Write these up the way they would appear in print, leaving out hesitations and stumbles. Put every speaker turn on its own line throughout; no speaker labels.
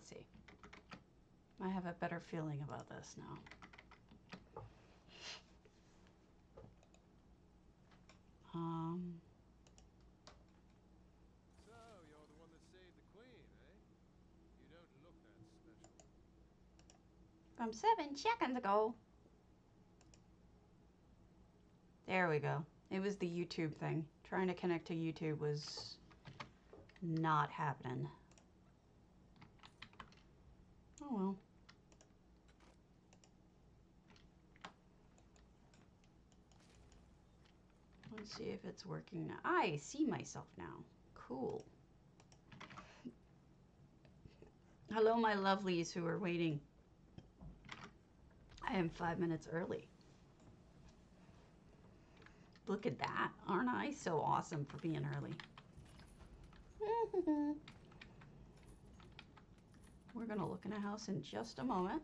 let's see. I have a better feeling about this now.
So, you're the one that saved the queen, eh? You don't look that special.
From 7 seconds ago. There we go. It was the YouTube thing. Trying to connect to YouTube was not happening. Oh well. Let's see if it's working now. I see myself now. Cool. Hello, my lovelies who are waiting. I am 5 minutes early. Look at that. Aren't I so awesome for being early? We're going to look in a house in just a moment.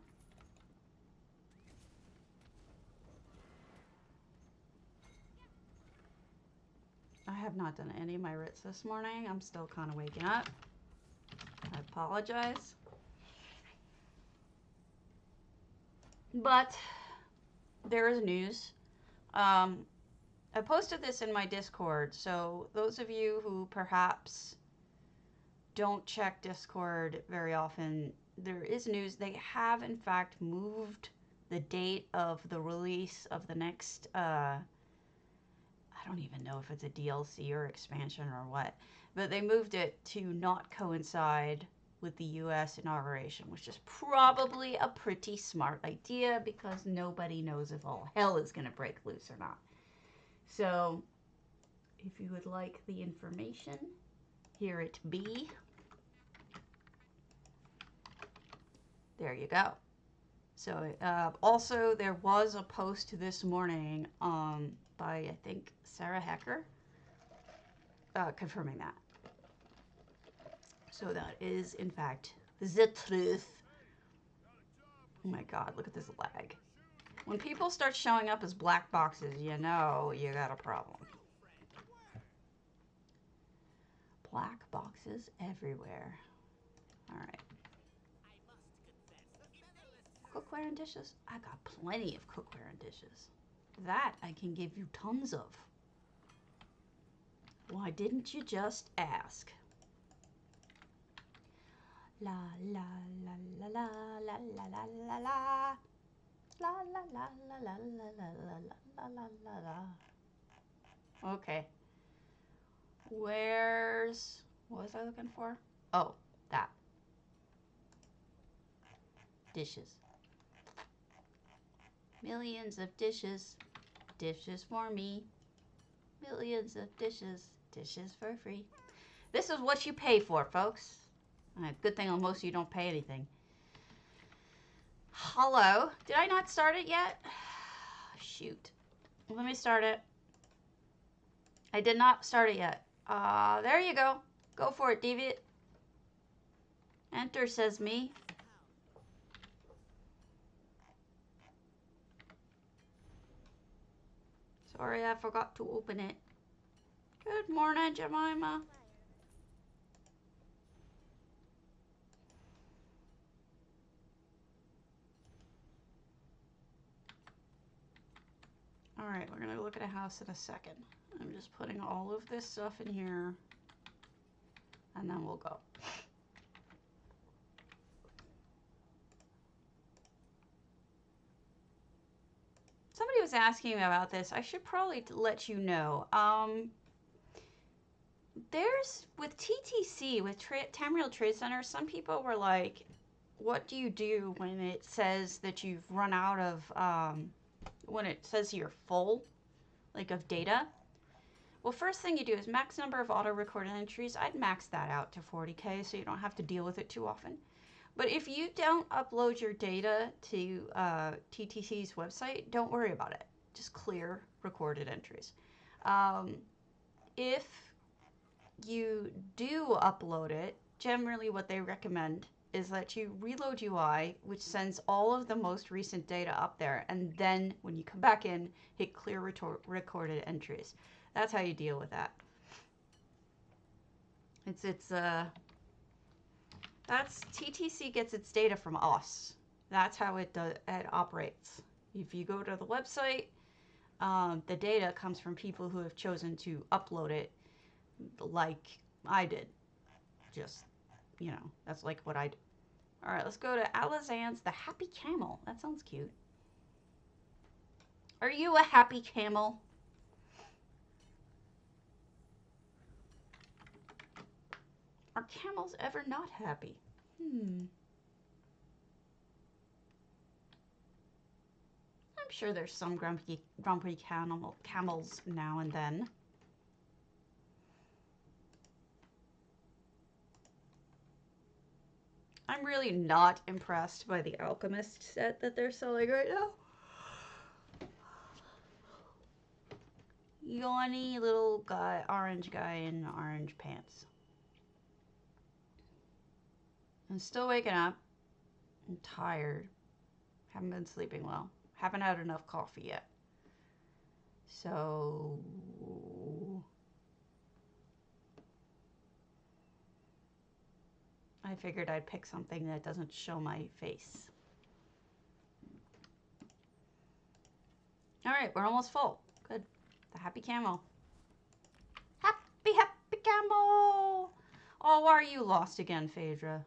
I have not done any of my writs this morning. I'm still kind of waking up. I apologize. But there is news. I posted this in my Discord, so those of you who perhaps don't check Discord very often, there is news. They have, in fact, moved the date of the release of the next, I don't even know if it's a DLC or expansion or what, but they moved it to not coincide with the US inauguration, which is probably a pretty smart idea because nobody knows if all hell is going to break loose or not. So, if you would like the information, here it be. There you go. So, also there was a post this morning by, I think, Sarah Hecker, confirming that. So that is, in fact, the truth. Oh my God, look at this lag. When people start showing up as black boxes, you know you got a problem. Black boxes everywhere. All right. Cookware and dishes. I got plenty of cookware and dishes. That I can give you tons of. Why didn't you just ask? La la la la la la la la la la. La la la la la la la la la la. Okay. Where's, what was I looking for? Oh, that. Dishes. Millions of dishes. Dishes for me. Millions of dishes. Dishes for free. This is what you pay for, folks. Good thing on most of you don't pay anything. Hello. Did I not start it yet? Shoot. Let me start it. I did not start it yet. There you go. Go for it, Deviant. Enter, says me. Sorry, I forgot to open it. Good morning, Jemima. All right, we're going to look at a house in a second. I'm just putting all of this stuff in here, and then we'll go. Somebody was asking me about this. I should probably let you know. There's, with TTC, with Tamriel Trade Center, some people were like, what do you do when it says that you've run out of, when it says you're full, like of data? Well, first thing you do is max number of auto-recorded entries. I'd max that out to 40K so you don't have to deal with it too often. But if you don't upload your data to TTC's website, don't worry about it. Just clear recorded entries. If you do upload it, generally what they recommend is that you reload UI, which sends all of the most recent data up there, and then when you come back in, hit clear recorded entries. That's how you deal with that. It's That's TTC gets its data from us. That's how it operates. If you go to the website, the data comes from people who have chosen to upload it, like I did. Just, you know, that's like what I did. All right, let's go to Alazan's the Happy Camel. That sounds cute. Are you a happy camel? Are camels ever not happy? I'm sure there's some grumpy camels now and then. I'm really not impressed by the Alchemist set that they're selling right now. Yawny little guy, orange guy in orange pants. I'm still waking up. I'm tired. Haven't been sleeping well. Haven't had enough coffee yet. So I figured I'd pick something that doesn't show my face. All right, we're almost full. Good. The Happy Camel. Happy Camel! Oh, why are you lost again, Phaedra?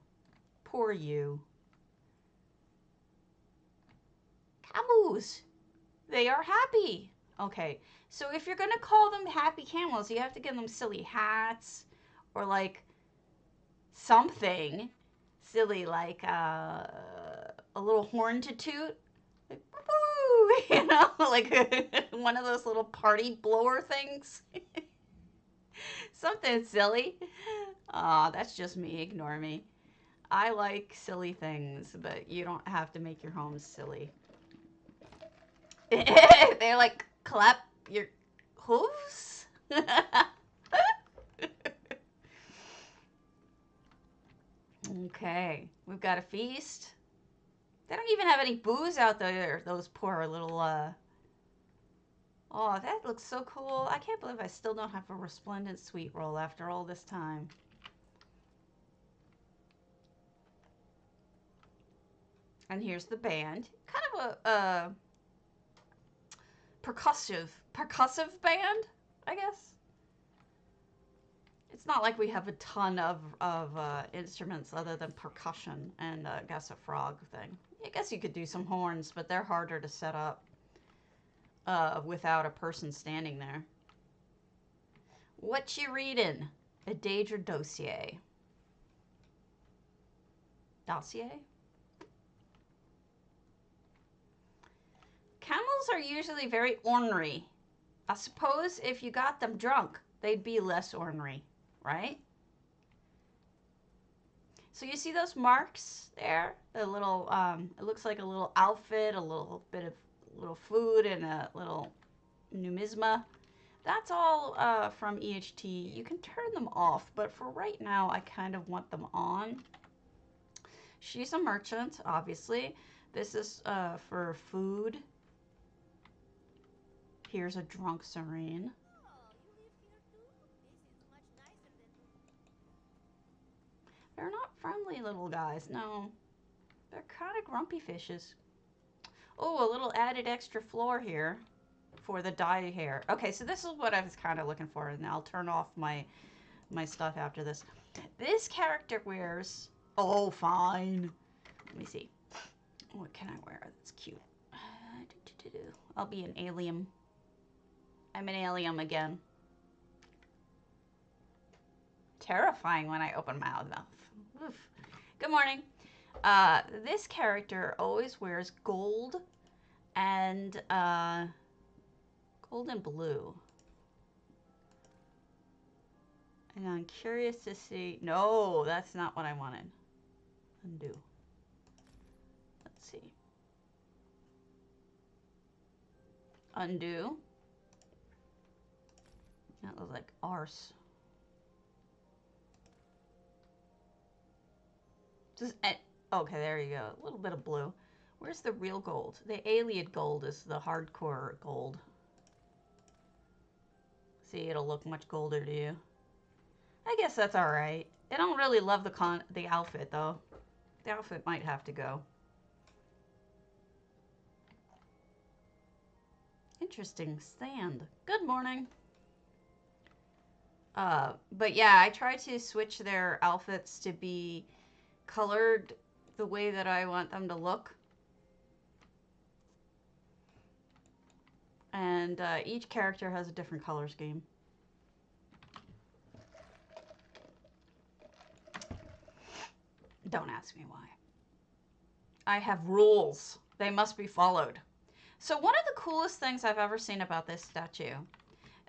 Poor you. Camels! They are happy. Okay, so if you're gonna call them happy camels, you have to give them silly hats or like something silly, like a little horn to toot, like woo, you know, like one of those little party blower things. Something silly. Aw, that's just me. Ignore me. I like silly things, but you don't have to make your home silly. They're like, clap your hooves? Okay, we've got a feast. They don't even have any booze out there, those poor little, Oh, that looks so cool. I can't believe I still don't have a resplendent sweet roll after all this time. And here's the band. Kind of a percussive band, I guess. It's not like we have a ton of instruments other than percussion and I guess a frog thing. I guess you could do some horns, but they're harder to set up without a person standing there. What you reading? A Daedra dossier. Dossier? Camels are usually very ornery. I suppose if you got them drunk, they'd be less ornery, right? So you see those marks there? The little, it looks like a little outfit, a little bit of little food, and a little numisma. That's all from EHT. You can turn them off, but for right now, I kind of want them on. She's a merchant, obviously. This is for food. Here's a drunk Serene. They're not friendly little guys, no. They're kind of grumpy fishes. Oh, a little added extra floor here for the dye hair. Okay, so this is what I was kind of looking for, and I'll turn off my stuff after this. This character wears... Oh, fine. Let me see. What can I wear that's cute? I'll be an alien. I'm an alien again. Terrifying when I open my mouth. Oof. Good morning. This character always wears gold and blue. And I'm curious to see. No, that's not what I wanted. Undo. Let's see. Undo. That looks like arse. Just, okay, there you go. A little bit of blue. Where's the real gold? The alien gold is the hardcore gold. See, it'll look much golder to you. I guess that's all right. I don't really love the outfit though. The outfit might have to go. Interesting sand. Good morning. But yeah, I try to switch their outfits to be colored the way that I want them to look. And each character has a different color scheme. Don't ask me why. I have rules. They must be followed. So one of the coolest things I've ever seen about this statue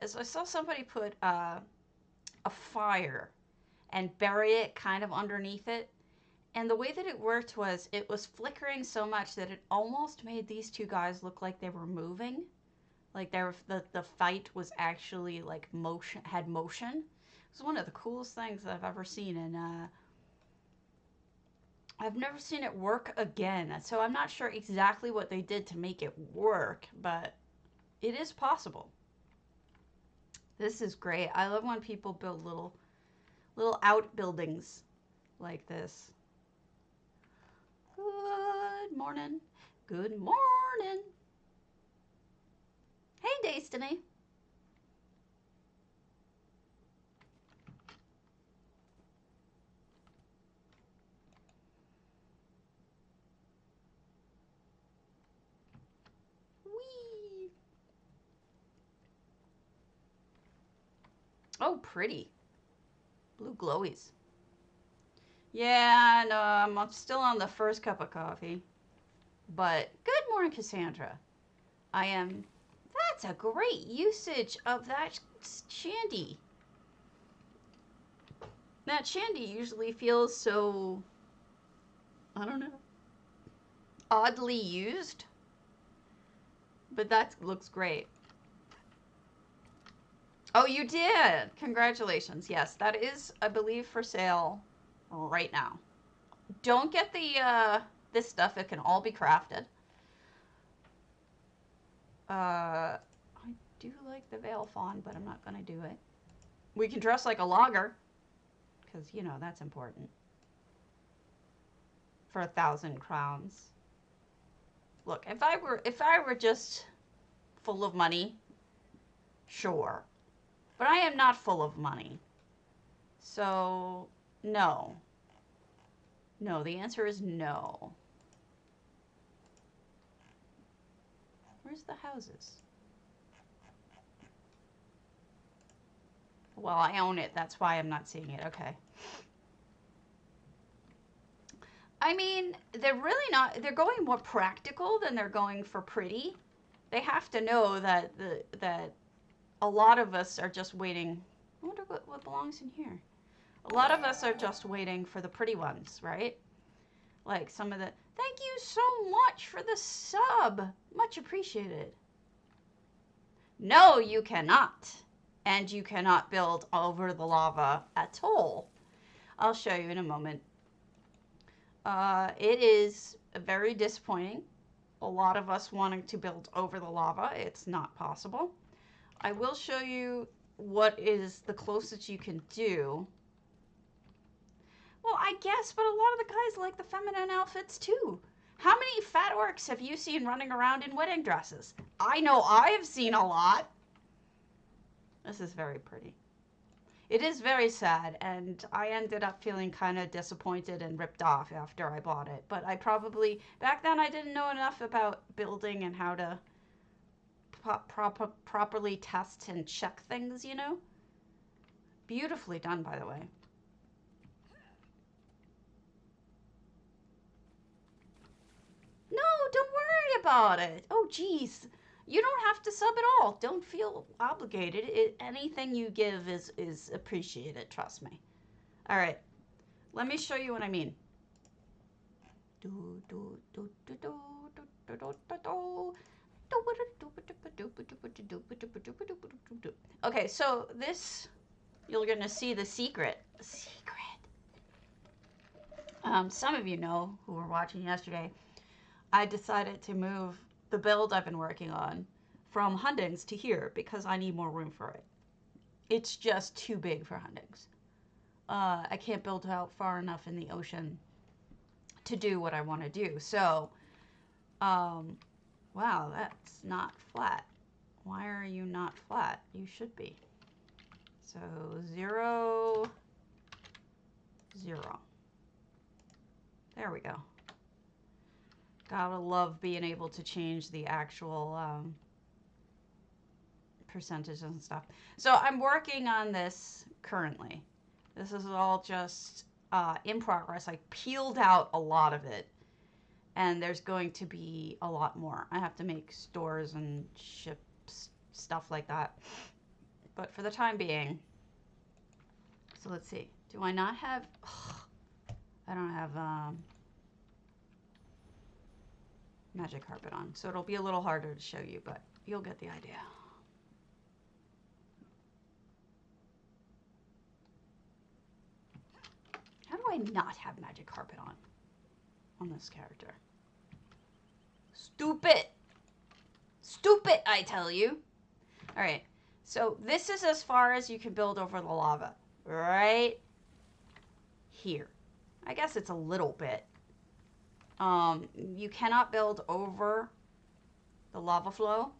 is I saw somebody put a fire and bury it kind of underneath it. And the way that it worked was it was flickering so much that it almost made these two guys look like they were moving. Like the fight was actually like had motion. It was one of the coolest things I've ever seen, and I've never seen it work again. So I'm not sure exactly what they did to make it work, but it is possible. This is great. I love when people build little outbuildings like this. Good morning. Good morning. Hey, Destiny. Whee. Oh, pretty. Blue glowies. Yeah, no, I'm still on the first cup of coffee. But good morning, Cassandra. I am. That's a great usage of that shandy. That shandy usually feels so, I don't know, oddly used. But that looks great. Oh, you did! Congratulations. Yes, that is, I believe, for sale right now. Don't get this stuff. It can all be crafted. I do like the veil fawn, but I'm not going to do it. We can dress like a logger, because, you know, that's important. For 1,000 crowns. Look, if I were just full of money, sure. But I am not full of money. So, no. No, the answer is no. Where's the houses? Well, I own it. That's why I'm not seeing it. Okay. I mean, they're really not. They're going more practical than they're going for pretty. They have to know that that a lot of us are just waiting. I wonder what belongs in here. A lot of us are just waiting for the pretty ones, right? Like some of the. Thank you so much for the sub. Much appreciated. No, you cannot. And you cannot build over the lava at all. I'll show you in a moment. It is very disappointing. A lot of us wanting to build over the lava. It's not possible. I will show you what is the closest you can do. Well, I guess, but a lot of the guys like the feminine outfits too. How many fat orcs have you seen running around in wedding dresses? I know I've seen a lot. This is very pretty. It is very sad, and I ended up feeling kind of disappointed and ripped off after I bought it. But I probably, back then I didn't know enough about building and how to properly test and check things, you know? Beautifully done, by the way. No, don't worry about it. Oh, geez. You don't have to sub at all. Don't feel obligated. Anything you give is appreciated, trust me. All right. Let me show you what I mean. Okay, so this, you're going to see the secret. Some of you know who were watching yesterday. I decided to move the build I've been working on from Hundings to here because I need more room for it. It's just too big for Hundings. I can't build out far enough in the ocean to do what I want to do. So, wow, that's not flat. Why are you not flat? You should be. So 0, 0. There we go. Gotta love being able to change the actual percentages and stuff. So I'm working on this currently. This is all just in progress. I peeled out a lot of it, and there's going to be a lot more. I have to make stores and ship stuff like that. But for the time being, so let's see. Do I not have? I don't have magic carpet on, so it'll be a little harder to show you, but you'll get the idea. How do I not have magic carpet on this character? Stupid! Stupid, I tell you. All right, so this is as far as you can build over the lava, right here. I guess it's a little bit. You cannot build over the lava flow.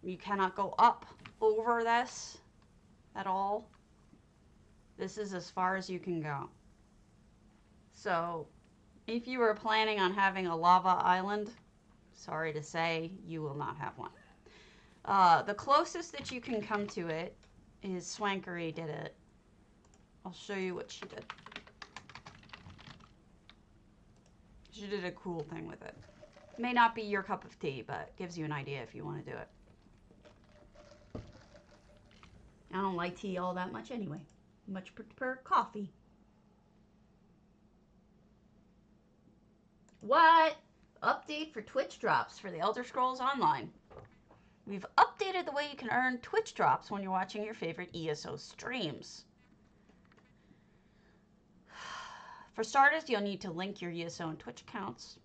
You cannot go up over this at all. This is as far as you can go. So if you were planning on having a lava island, sorry to say, you will not have one. The closest that you can come to it is Swankery did it. I'll show you what she did. She did a cool thing with it. May not be your cup of tea, but gives you an idea if you want to do it. I don't like tea all that much anyway. Much prefer coffee. What? Update for Twitch drops for the Elder Scrolls Online. We've updated the way you can earn Twitch drops when you're watching your favorite ESO streams. For starters, you'll need to link your ESO and Twitch accounts.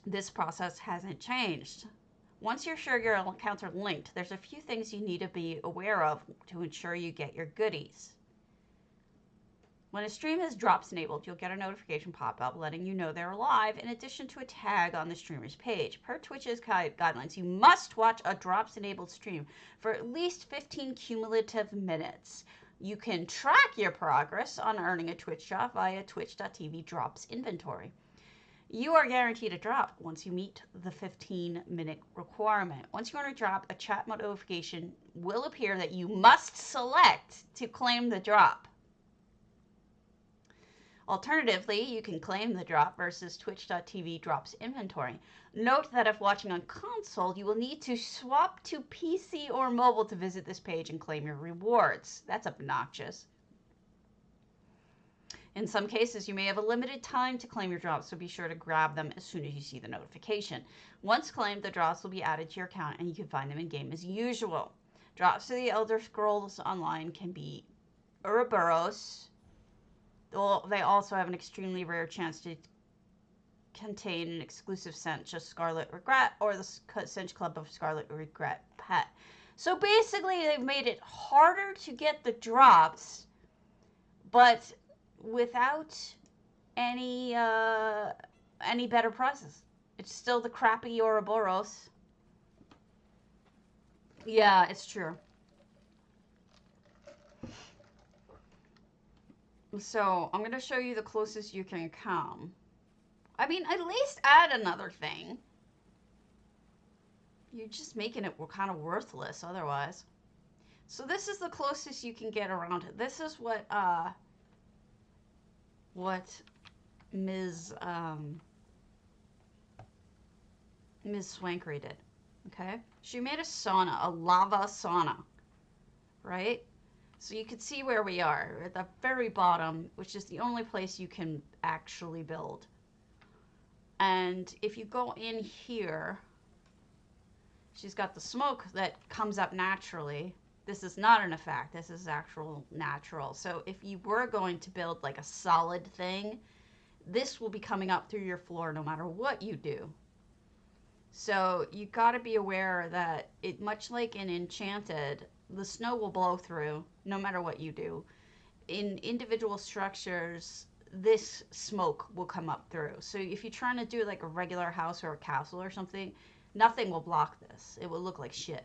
This process hasn't changed. Once you're sure your accounts are linked, there's a few things you need to be aware of to ensure you get your goodies. When a stream has drops enabled, you'll get a notification pop-up letting you know they're live in addition to a tag on the streamer's page. Per Twitch's guidelines, you must watch a drops enabled stream for at least 15 cumulative minutes. You can track your progress on earning a Twitch drop via twitch.tv drops inventory. You are guaranteed a drop once you meet the 15-minute requirement. Once you earn a drop, a chat notification will appear that you must select to claim the drop. Alternatively, you can claim the drop versus twitch.tv drops inventory. Note that if watching on console, you will need to swap to PC or mobile to visit this page and claim your rewards. That's obnoxious. In some cases, you may have a limited time to claim your drops, so be sure to grab them as soon as you see the notification. Once claimed, the drops will be added to your account and you can find them in-game as usual. Drops to the Elder Scrolls Online can be Ouroboros. They also have an extremely rare chance to contain an exclusive scent, just Scarlet Regret, or the Cinch Club of Scarlet Regret pet. So basically, they've made it harder to get the drops, but without any better prices. It's still the crappy Ouroboros. Yeah, it's true. So I'm going to show you the closest you can come. I mean, at least add another thing. You're just making it kind of worthless otherwise. So this is the closest you can get around it. This is what Ms. Swankery did. Okay? She made a sauna, a lava sauna, right? So you can see where we are at the very bottom, which is the only place you can actually build. And if you go in here, she's got the smoke that comes up naturally. This is not an effect. This is actual natural. So if you were going to build like a solid thing, this will be coming up through your floor no matter what you do. So you got to be aware that it, much like in Enchanted, the snow will blow through no matter what you do. in individual structures, this smoke will come up through. So if you're trying to do like a regular house or a castle or something, nothing will block this. It will look like shit.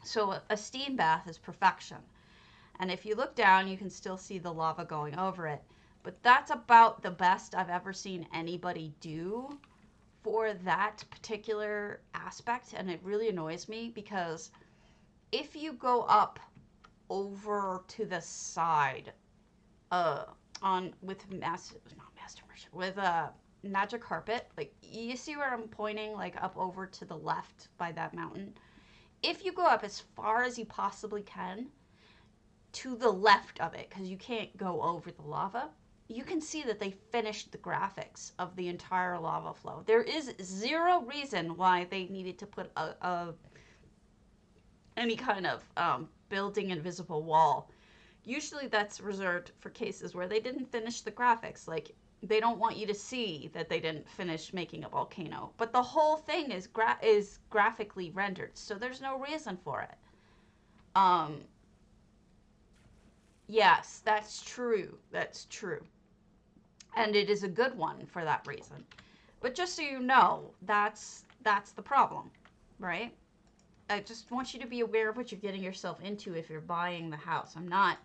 So a steam bath is perfection. And if you look down, you can still see the lava going over it. But that's about the best I've ever seen anybody do for that particular aspect. And it really annoys me because if you go up over to the side, on with with a magic carpet, like you see where I'm pointing, like up over to the left by that mountain. If you go up as far as you possibly can to the left of it, because you can't go over the lava, you can see that they finished the graphics of the entire lava flow. There is zero reason why they needed to put any kind of building invisible wall. Usually that's reserved for cases where they didn't finish the graphics. Like, they don't want you to see that they didn't finish making a volcano. But the whole thing is graphically rendered, so there's no reason for it. Yes, that's true. That's true. And it is a good one for that reason. But just so you know, that's the problem, right? I just want you to be aware of what you're getting yourself into if you're buying the house. I'm not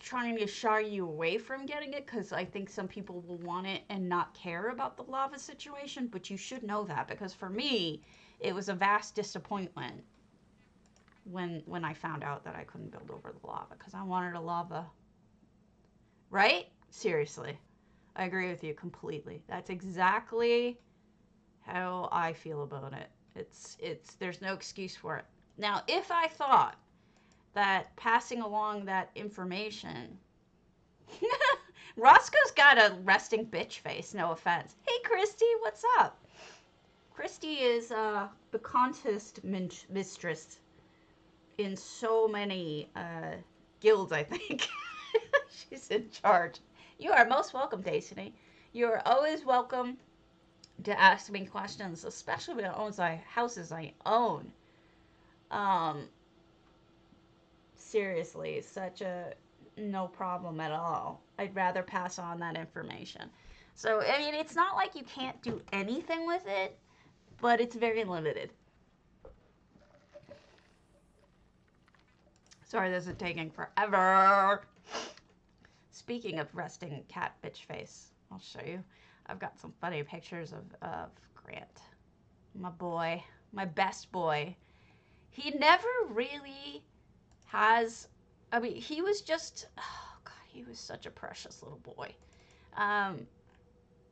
trying to shy you away from getting it, because I think some people will want it and not care about the lava situation, but you should know that, because for me, it was a vast disappointment when I found out that I couldn't build over the lava, because I wanted a lava. Right? Seriously. I agree with you completely. That's exactly how I feel about it. There's no excuse for it. Now, if I thought that passing along that information Roscoe's got a resting bitch face, no offense. Hey Christy, what's up? Christy is the contest mistress in so many guilds, I think. She's in charge. You are most welcome, Daisy. You are always welcome to ask me questions, especially when it owns houses I own. Seriously, such a no problem at all. I'd rather pass on that information. So, I mean, it's not like you can't do anything with it, but it's very limited. Sorry, this is taking forever. Speaking of resting cat bitch face, I'll show you. I've got some funny pictures of Grant. My boy. My best boy. He never really has... I mean, he was just... Oh, God, he was such a precious little boy.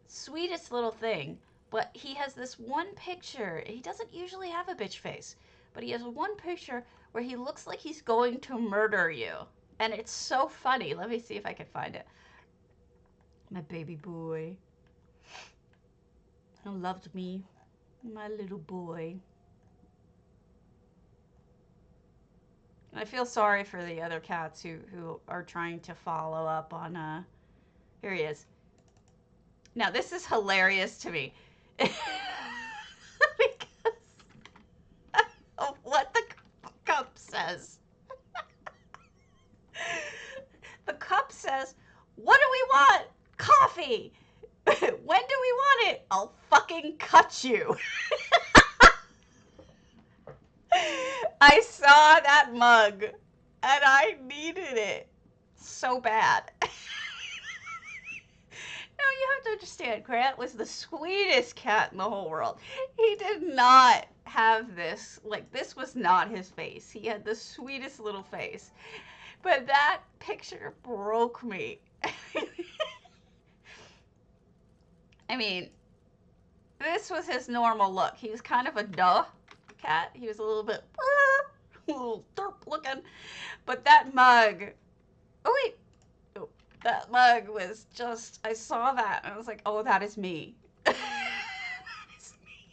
Sweetest little thing. But he has this one picture. He doesn't usually have a bitch face. But he has one picture where he looks like he's going to murder you. And it's so funny. Let me see if I can find it. My baby boy. Who loved me. My little boy. I feel sorry for the other cats who are trying to follow up on, here he is. Now, this is hilarious to me. Because of what the cup says. The cup says, what do we want? Coffee. When do we want it? I'll fucking cut you. I saw that mug and I needed it so bad. Now you have to understand, Grant was the sweetest cat in the whole world. He did not have this, like, this was not his face. He had the sweetest little face. But that picture broke me. I mean, this was his normal look. He was kind of a duh cat. He was a little bit, a little derp looking. But that mug, oh wait, oh, that mug was just, I saw that and I was like, oh, that is me. That is me.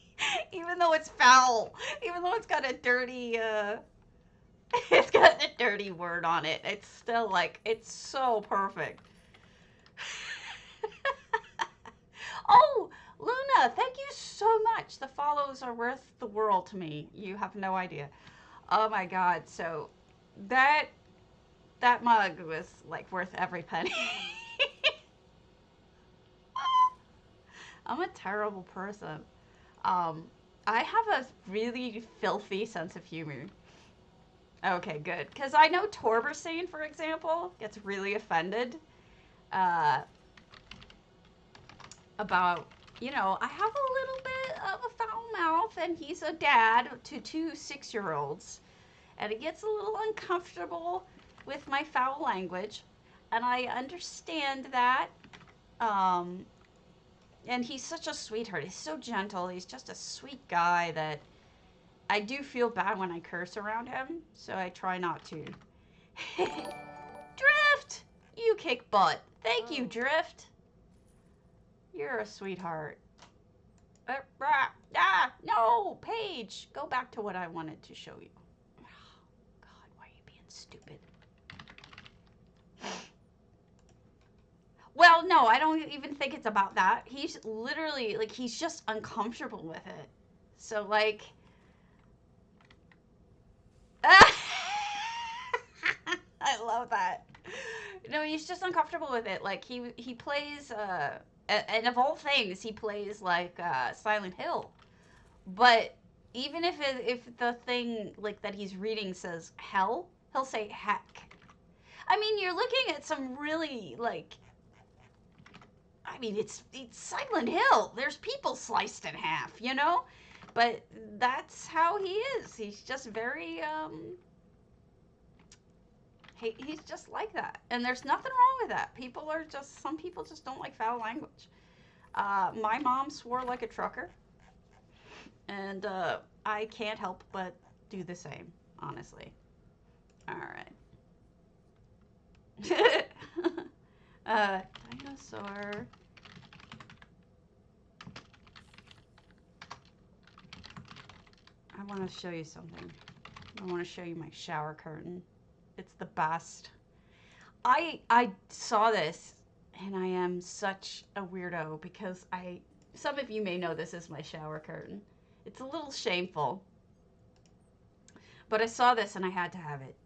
Even though it's foul, even though it's got a dirty, it's got a dirty word on it, it's still like, it's so perfect. Oh, Luna, thank you so much. The follows are worth the world to me. You have no idea. Oh my God. So that that mug was like worth every penny. I'm a terrible person. Um, I have a really filthy sense of humor. Okay, good. Because I know Torbersane, for example, gets really offended uh, about, I have a little bit of a foul mouth, and he's a dad to two 6-year-olds. And he gets a little uncomfortable with my foul language. And I understand that. Um, and he's such a sweetheart. He's so gentle. He's just a sweet guy that I do feel bad when I curse around him. So I try not to. Drift! You kick butt. Thank you, Drift. You're a sweetheart. No, Paige. Go back to what I wanted to show you. Oh, God, why are you being stupid? Well, no, I don't even think it's about that. He's literally, like, he's just uncomfortable with it. So, like... I love that. No, he's just uncomfortable with it. Like, he plays, and of all things, he plays, like, Silent Hill. But even if the thing, like, that he's reading says hell, he'll say heck. I mean, you're looking at some really, like... I mean, it's Silent Hill. There's people sliced in half, But that's how he is. He's just very, he's just like that. And there's nothing wrong with that. Some people just don't like foul language. My mom swore like a trucker. And I can't help but do the same, honestly. All right. Dinosaur. I want to show you something. I want to show you my shower curtain. It's the best. I saw this and I am such a weirdo because some of you may know this is my shower curtain. It's a little shameful. But I saw this and I had to have it.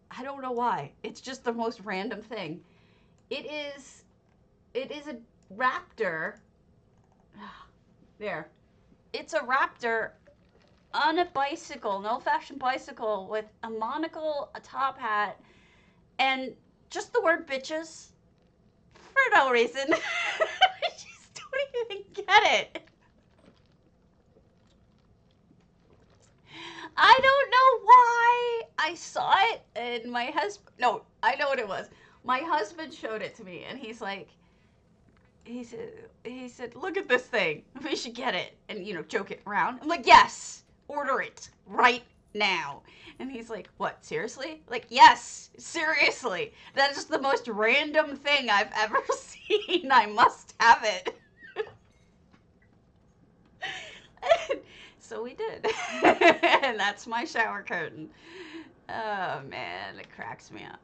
I don't know why. It's just the most random thing. It is a raptor. There. It's a raptor on a bicycle, an old-fashioned bicycle with a monocle, a top hat, and just the word bitches for no reason. I just don't even get it. I don't know why I saw it, and my husband, no, I know what it was. My husband showed it to me, and he said, look at this thing. We should get it. And, joke it around. I'm like, yes, order it right now. And he's like, what, seriously? Like, yes, seriously. That is the most random thing I've ever seen. I must have it. So we did. And that's my shower curtain. Oh, man, it cracks me up.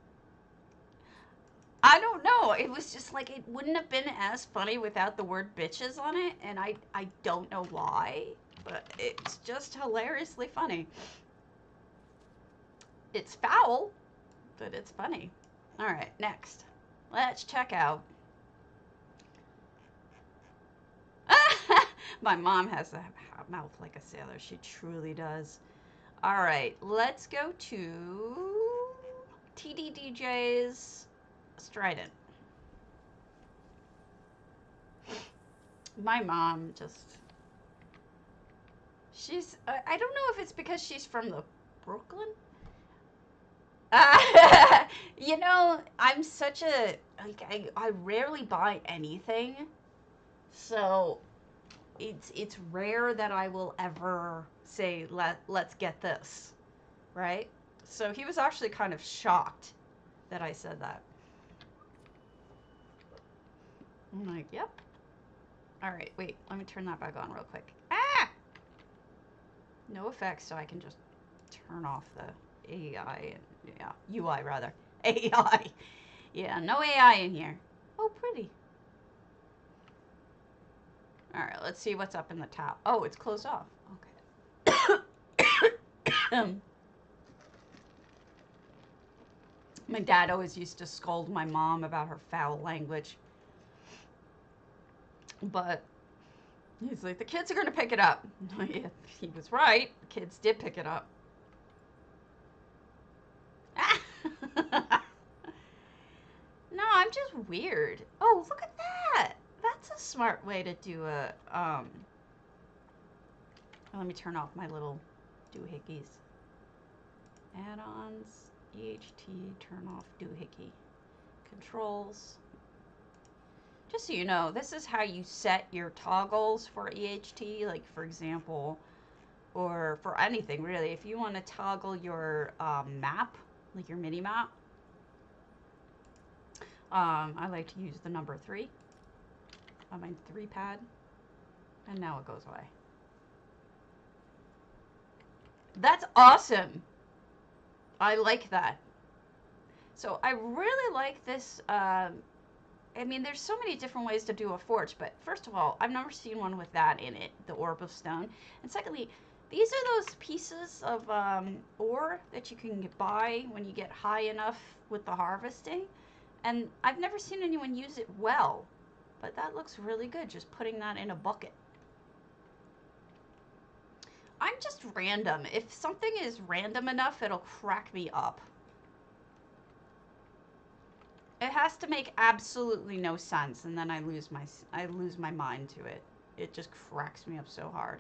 I don't know. It was just like, it wouldn't have been as funny without the word bitches on it. And I don't know why, but it's just hilariously funny. It's foul, but it's funny. All right, next. Let's check out. My mom has a mouth like a sailor. She truly does. All right, let's go to TDDJ's Strident. My mom I don't know if it's because she's from the Brooklyn. I'm such I rarely buy anything. So it's rare that I will ever say, let's get this, right? So he was actually kind of shocked that I said that. I'm like, yep. All right, wait, let me turn that back on real quick. Ah! No effects, so I can just turn off the AI, UI rather. AI. Yeah, no AI in here. Oh, pretty. All right, let's see what's up in the top. Oh, it's closed off. Okay. My dad always used to scold my mom about her foul language. But he's like, the kids are going to pick it up. Yeah, he was right. The kids did pick it up. No, I'm just weird. Oh, look at that. That's a smart way to do a, let me turn off my little doohickeys. Add-ons, EHT, turn off doohickey. Controls. Just so you know, this is how you set your toggles for EHT, like for example, or for anything really. If you want to toggle your map, like your mini map, I like to use the number 3 on my 3 pad, and now it goes away. That's awesome. I like that. So I really like this. I mean, there's so many different ways to do a forge, but first of all, I've never seen one with that in it, the orb of stone. And secondly, these are those pieces of ore that you can buy when you get high enough with the harvesting. And I've never seen anyone use it well, but that looks really good, just putting that in a bucket. I'm just random. If something is random enough, it'll crack me up. It has to make absolutely no sense, and then I lose my mind to it. It just cracks me up so hard.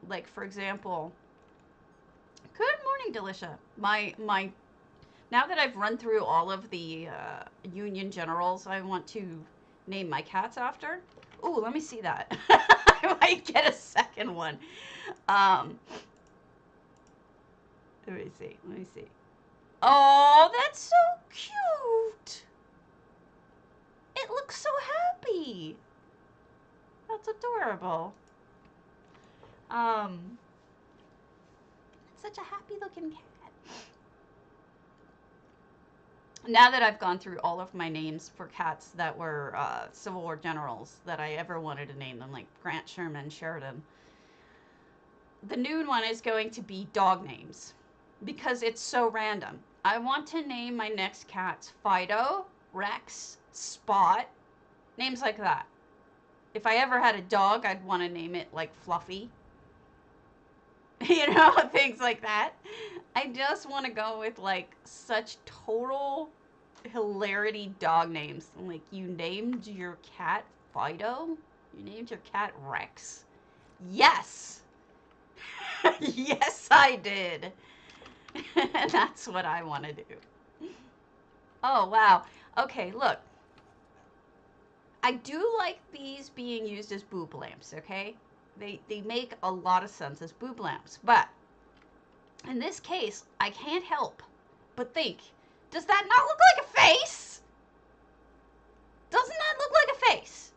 Like for example, good morning, Delicia. My now that I've run through all of the Union Generals I want to name my cats after. Ooh, let me see that. I might get a second one. Let me see. Let me see. Oh, that's so cute. It looks so happy. That's adorable. It's such a happy looking cat. Now that I've gone through all of my names for cats that were Civil War generals that I ever wanted to name them, like Grant, Sherman, Sheridan, the new one is going to be dog names because it's so random. I want to name my next cats Fido, Rex, Spot, names like that. If I ever had a dog, I'd want to name it like Fluffy. You know, things like that. I just want to go with like such total hilarity dog names. Like, you named your cat Fido? You named your cat Rex? Yes! Yes, I did. That's what I want to do. Oh, wow. Okay, look. I do like these being used as boob lamps, okay? They make a lot of sense as boob lamps. But in this case, I can't help but think, does that not look like a face? Doesn't that look like a face?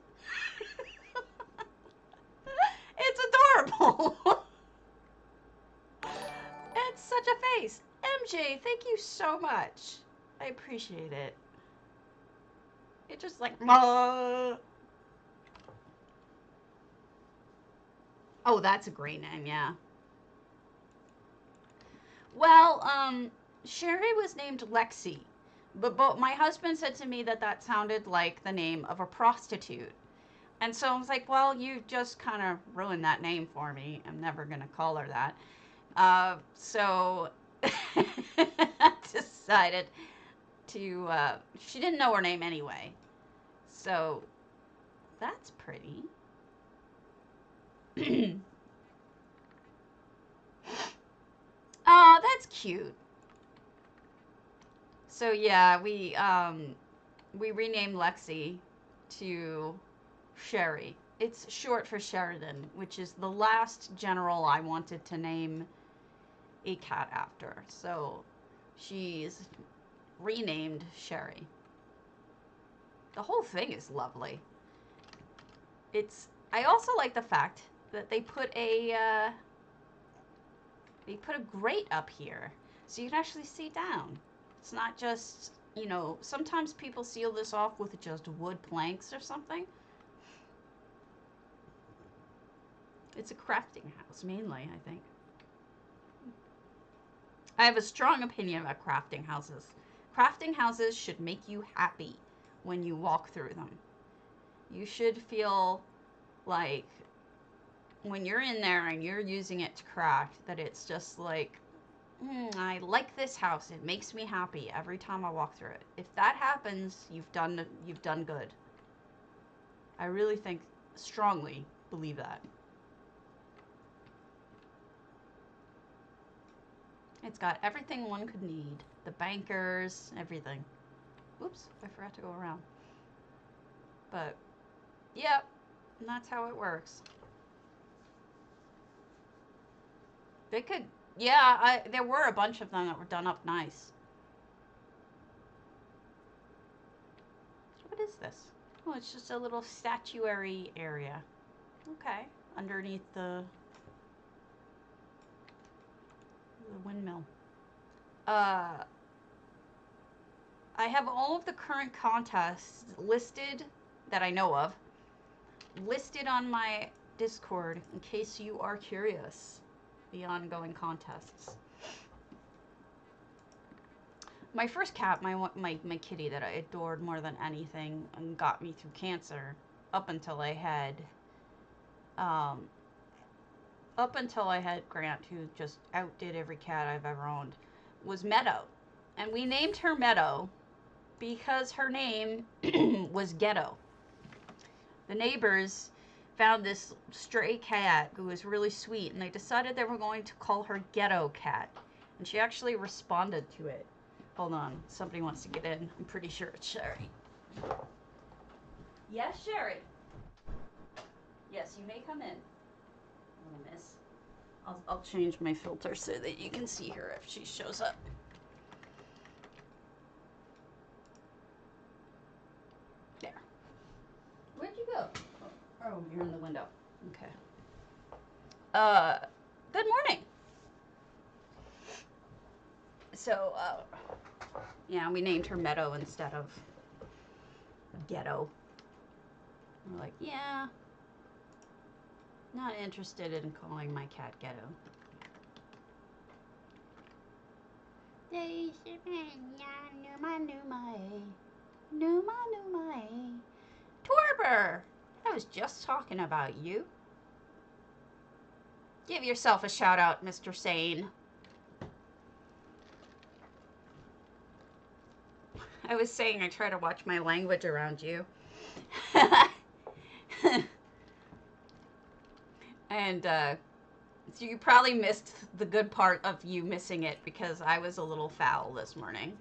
It's adorable. It's such a face. MJ, thank you so much. I appreciate it. It just like, oh, that's a great name, yeah. Well, Sherry was named Lexi, but my husband said to me that that sounded like the name of a prostitute. And so I was like, well, you just kind of ruined that name for me. I'm never going to call her that. So I decided to, she didn't know her name anyway. So that's pretty. Oh, that's cute. So yeah, we renamed Lexi to Sherry. It's short for Sheridan, which is the last general I wanted to name a cat after. So she's renamed Sherry. The whole thing is lovely. I also like the fact that they put a grate up here, so you can actually see down. It's not just, you know, sometimes people seal this off with just wood planks or something. It's a crafting house, mainly, I think. I have a strong opinion about crafting houses. Crafting houses should make you happy when you walk through them. You should feel like when you're in there and you're using it to craft, that it's just like, I like this house. It makes me happy every time I walk through it. If that happens, you've done good. I really strongly believe that. It's got everything one could need. The bankers, everything. Oops, I forgot to go around. But, yep, and that's how it works. They could, yeah, there were a bunch of them that were done up nice. What is this? Oh, it's just a little statuary area. Okay, underneath the windmill. I have all of the current contests listed that I know of, listed on my Discord in case you are curious. The ongoing contests. My first cat, my kitty that I adored more than anything and got me through cancer up until I had Grant, who just outdid every cat I've ever owned, was Meadow. And we named her Meadow because her name was Ghetto. The neighbors found this stray cat who was really sweet, and they decided they were going to call her Ghetto Cat. And she actually responded to it. Hold on, somebody wants to get in. I'm pretty sure it's Sherry. Yes, Sherry. Yes, you may come in, little miss. I'll change my filter so that you can see her if she shows up. There. Where'd you go? Oh, you're in the window. Okay. Good morning. So, yeah, we named her Meadow instead of Ghetto. We're like, yeah, not interested in calling my cat Ghetto. Torber! I was just talking about you. Give yourself a shout out, Mr. Sane. I was saying I try to watch my language around you. And so you probably missed the good part of you missing it because I was a little foul this morning.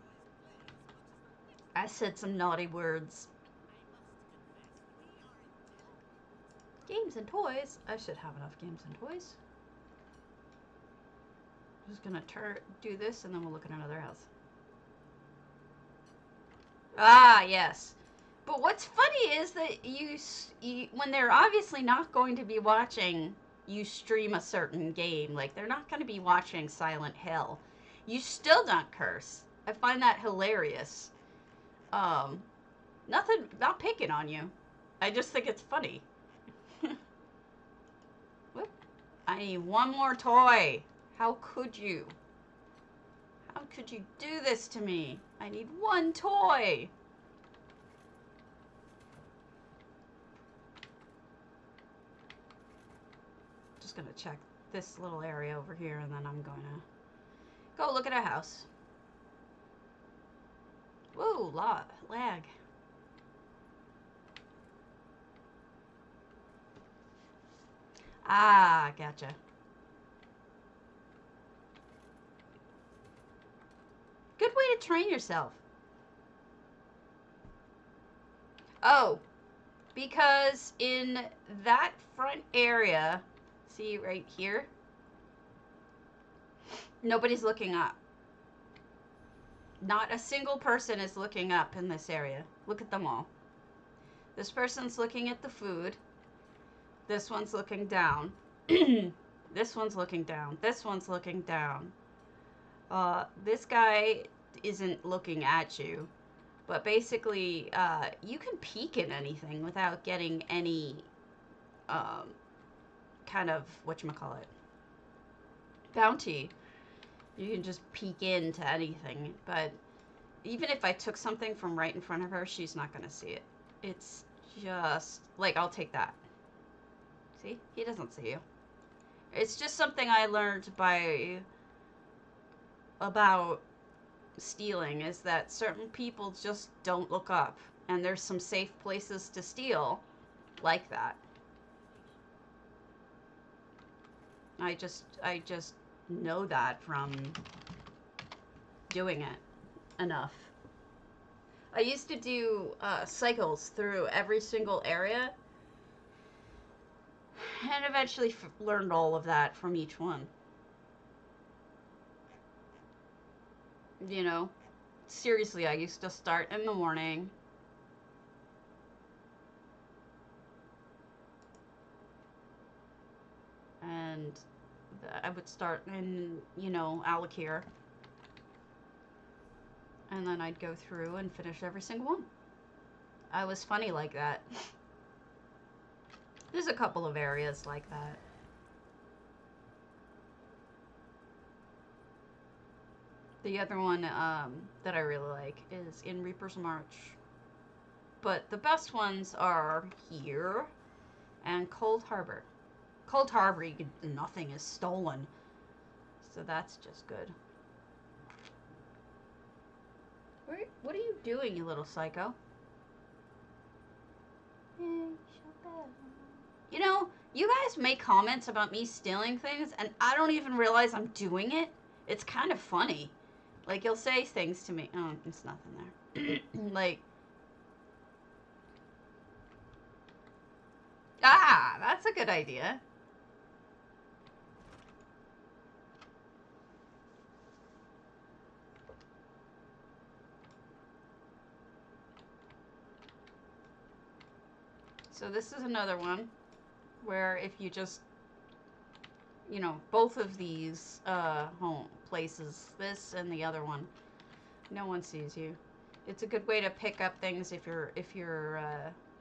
I said some naughty words. Games and toys. I should have enough games and toys. I'm just gonna do this and then we'll look at another house. Ah, yes. But what's funny is that you when they're obviously not going to be watching you stream a certain game, like they're not going to be watching Silent Hill, you still don't curse. I find that hilarious. Nothing, not picking on you. I just think it's funny. Whoop. I need one more toy. How could you? How could you do this to me? I need one toy. Just gonna check this little area over here and then I'm gonna go look at a house. Whoa, lag. Ah, gotcha. Good way to train yourself. Oh, because in that front area, see right here, nobody's looking up. Not a single person is looking up in this area. Look at them all. This person's looking at the food. This one's looking down. This one's looking down. This one's looking down. This guy isn't looking at you. But basically, you can peek at anything without getting any kind of, whatchamacallit, bounty. You can just peek into anything. But even if I took something from right in front of her, she's not going to see it. It's just, like, I'll take that. See? He doesn't see you. It's just something I learned about stealing, is that certain people just don't look up. And there's some safe places to steal like that. I just know that from doing it enough. I used to do cycles through every single area, and eventually learned all of that from each one. You know, seriously, I used to start in the morning. And I would start in, you know, Alakir. And then I'd go through and finish every single one. I was funny like that. There's a couple of areas like that. The other one that I really like is in Reaper's March. But the best ones are here and Coldharbour. Coldharbour, nothing is stolen. So that's just good. What are you doing, you little psycho? You know, you guys make comments about me stealing things, and I don't even realize I'm doing it. It's kind of funny. Like, you'll say things to me. Oh, it's nothing there. Like, ah, that's a good idea. So this is another one where if you just, you know, both of these home places, this and the other one, no one sees you. It's a good way to pick up things if you're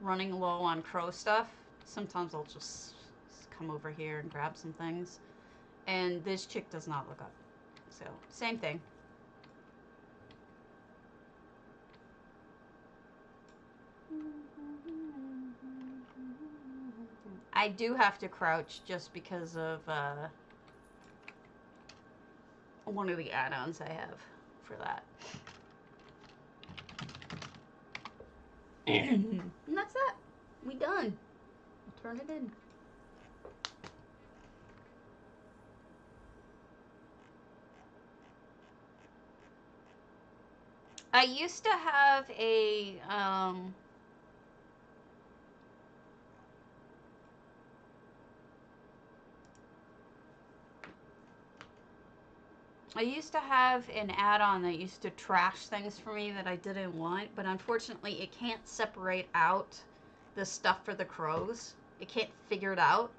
running low on crow stuff. Sometimes I'll just come over here and grab some things. And this chick does not look up. So, same thing. I do have to crouch just because of one of the add-ons I have for that. And that's that. We done. I'll turn it in. I used to have a an add-on that used to trash things for me that I didn't want, but unfortunately it can't separate out the stuff for the crows. It can't figure it out.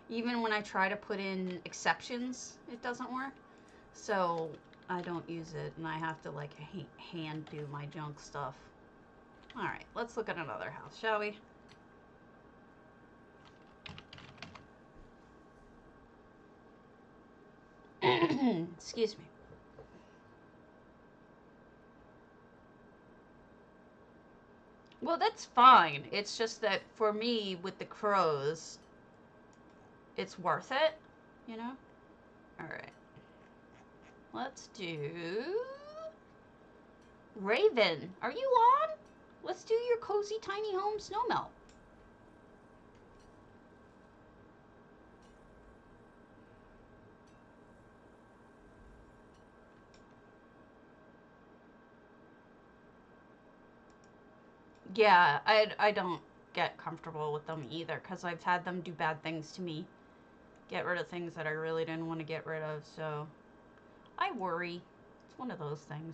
Even when I try to put in exceptions, it doesn't work. So I don't use it, and I have to like hand do my junk stuff. Alright, let's look at another house, shall we? Excuse me. Well, that's fine. It's just that for me, with the crows, it's worth it, you know? Alright. Let's do... Raven, are you on? Let's do your cozy tiny home snowmelt. Yeah, I don't get comfortable with them either, because I've had them do bad things to me. Get rid of things that I really didn't want to get rid of, so I worry. It's one of those things.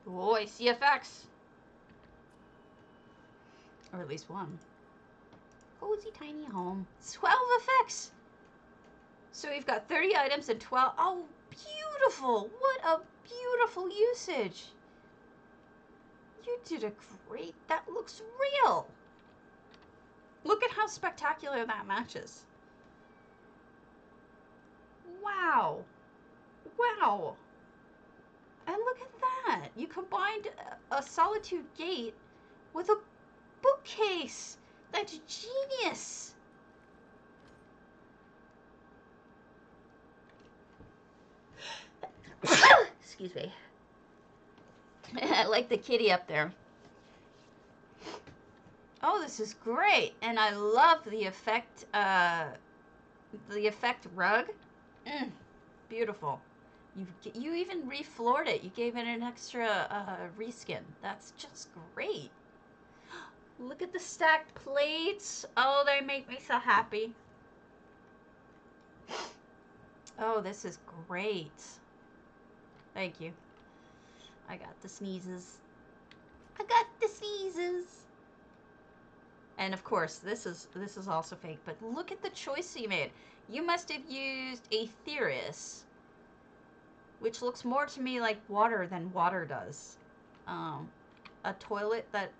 Oh, I see effects. Or at least one. Cozy tiny home. 12 effects! So we've got 30 items and 12... Oh, beautiful! What a beautiful usage! You did a great... That looks real! Look at how spectacular that matches. Wow. Wow. And look at that. You combined a solitude gate with a bookcase. That's genius. Excuse me. I like the kitty up there. Oh, this is great. And I love the effect rug. Beautiful. You even refloored it. You gave it an extra reskin. That's just great. Look at the stacked plates. Oh, they make me so happy. Oh, this is great. Thank you. I got the sneezes. I got the sneezes. And of course, this is also fake, but look at the choice you made. You must have used a Theris, which looks more to me like water than water does. A toilet that...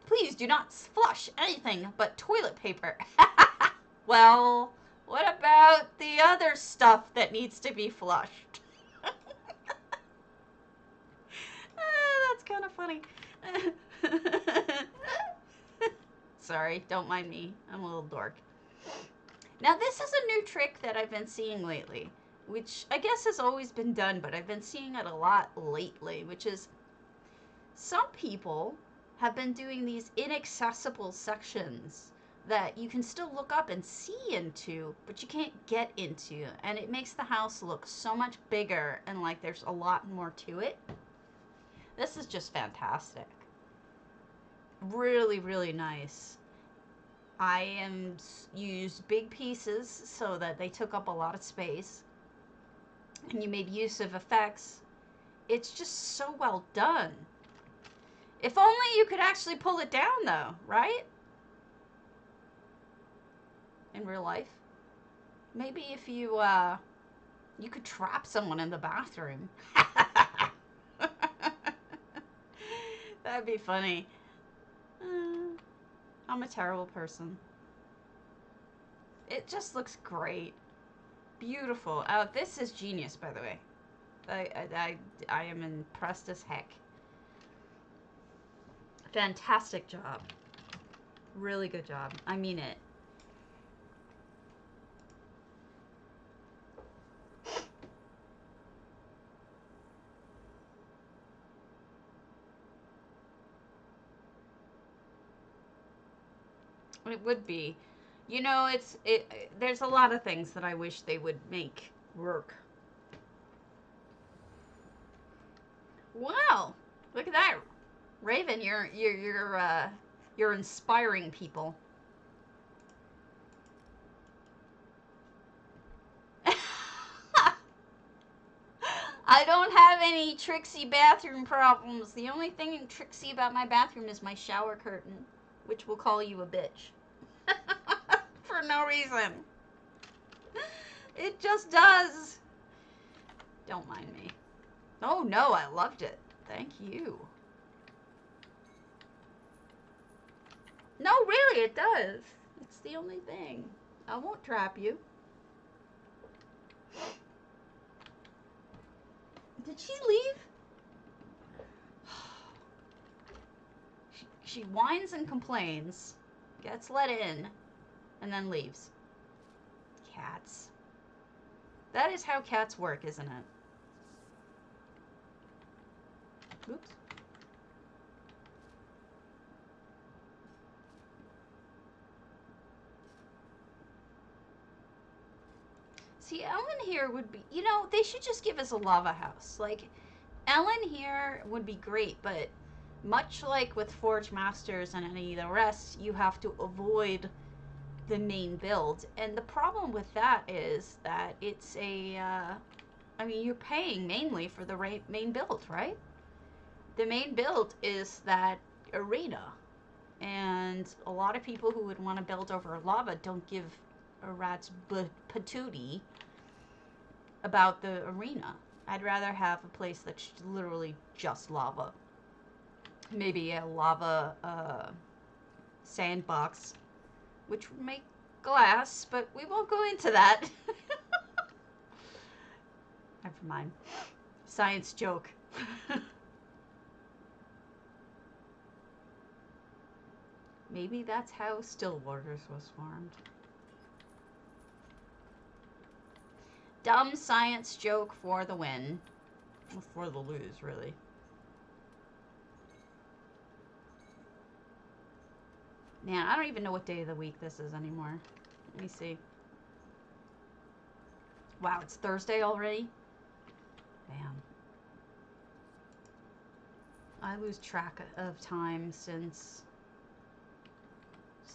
Please do not flush anything but toilet paper. Well, what about the other stuff that needs to be flushed? That's kind of funny. Sorry, don't mind me. I'm a little dork. Now, this is a new trick that I've been seeing lately, which I guess has always been done, but I've been seeing it a lot lately, which is some people have been doing these inaccessible sections that you can still look up and see into, but you can't get into, and it makes the house look so much bigger and like there's a lot more to it. This is just fantastic. Really, really nice. I used big pieces so that they took up a lot of space, and you made use of effects. It's just so well done. If only you could actually pull it down, though, right? In real life. Maybe if you could trap someone in the bathroom. That'd be funny. I'm a terrible person. It just looks great. Beautiful. Oh, this is genius, by the way. I am impressed as heck. Fantastic job. Really good job. I mean it. It would be. You know, there's a lot of things that I wish they would make work. Wow. Look at that. Raven, you're inspiring people. I don't have any tricksy bathroom problems. The only thing tricksy about my bathroom is my shower curtain, which will call you a bitch. For no reason. It just does. Don't mind me. Oh no, I loved it. Thank you. No, really, it does. It's the only thing. I won't trap you. Did she leave? She whines and complains, gets let in, and then leaves. Cats. That is how cats work, isn't it? Oops. See, Ellen here would be, you know, they should just give us a lava house. Like, Ellen here would be great, but much like with Forge Masters and any of the rest, you have to avoid the main build. And the problem with that is that it's I mean, you're paying mainly for the main build, right? The main build is that arena. And a lot of people who would want to build over lava don't give a rat's patootie about the arena. I'd rather have a place that's literally just lava. Maybe a lava sandbox, which would make glass, but we won't go into that. Never mind. Science joke. Maybe that's how Stillwaters was formed. Dumb science joke for the win. Well, for the lose, really. Man, I don't even know what day of the week this is anymore. Let me see. Wow, it's Thursday already? Damn. I lose track of time since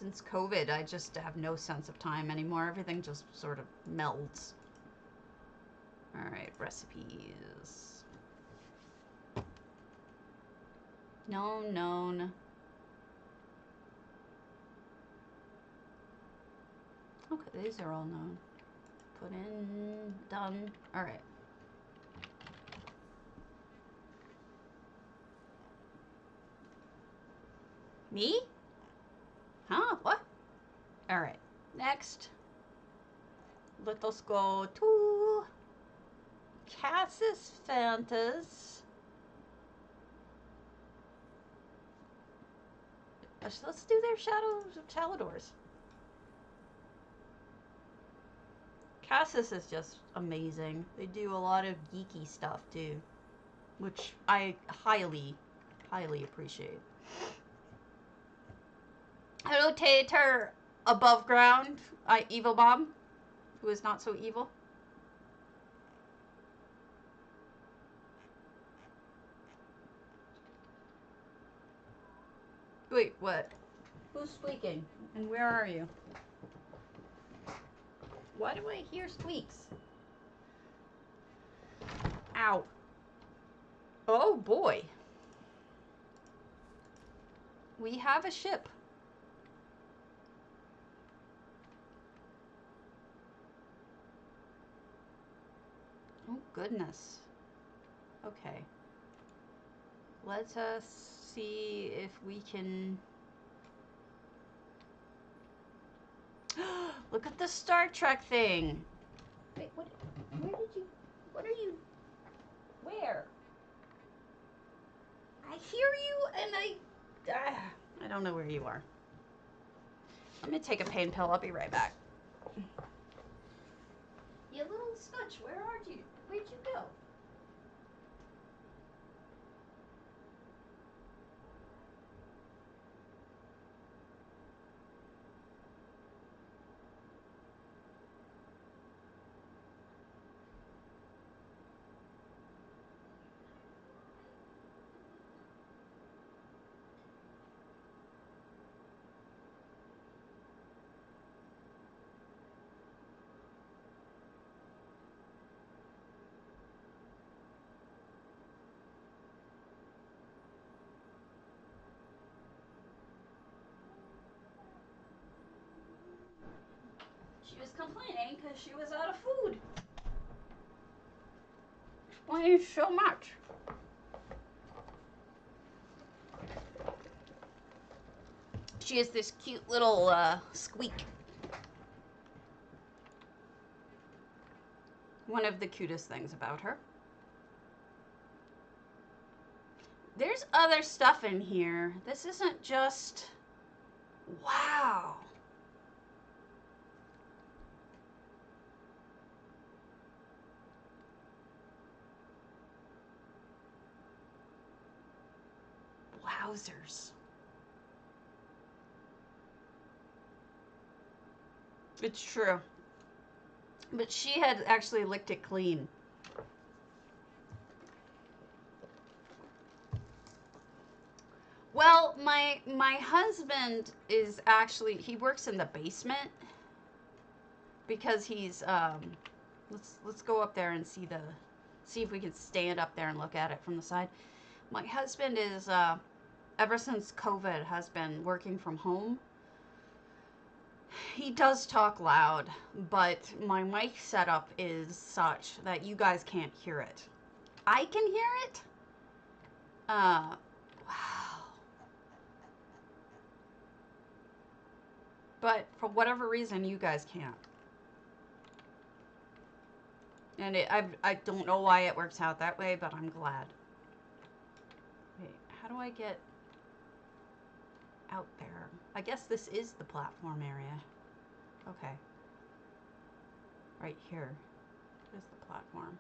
COVID. I just have no sense of time anymore. Everything just sort of melds. Alright, recipes. Known. Okay, these are all known. Put in, done. Alright. Me? Huh? What? Alright. Next. Let us go to KSS Fantas. Let's do their shalidors. KSS is just amazing. They do a lot of geeky stuff too, which I highly appreciate. Hello, Tater above ground, evil bomb, who is not so evil. Wait, what? Who's squeaking? And where are you? Why do I hear squeaks? Ow. Oh boy. We have a ship. Oh goodness. Okay. Let us see if we can... Look at the Star Trek thing. Wait, what? Where did you... What are you... Where? I hear you and I don't know where you are. I'm gonna take a pain pill. I'll be right back. You little scutch, where are you? Where'd you go? She was complaining because she was out of food. Explains so much. She has this cute little squeak. One of the cutest things about her. There's other stuff in here. This isn't just... Wow. Wowzers. It's true. But she had actually licked it clean. Well, my husband is actually, he works in the basement because he's let's go up there and see if we can stand up there and look at it from the side. My husband is ever since COVID has been working from home. He does talk loud, but my mic setup is such that you guys can't hear it. I can hear it. Wow. But for whatever reason, you guys can't. And I don't know why it works out that way, but I'm glad. Wait, how do I get out there? I guess this is the platform area. Okay. Right here is the platform.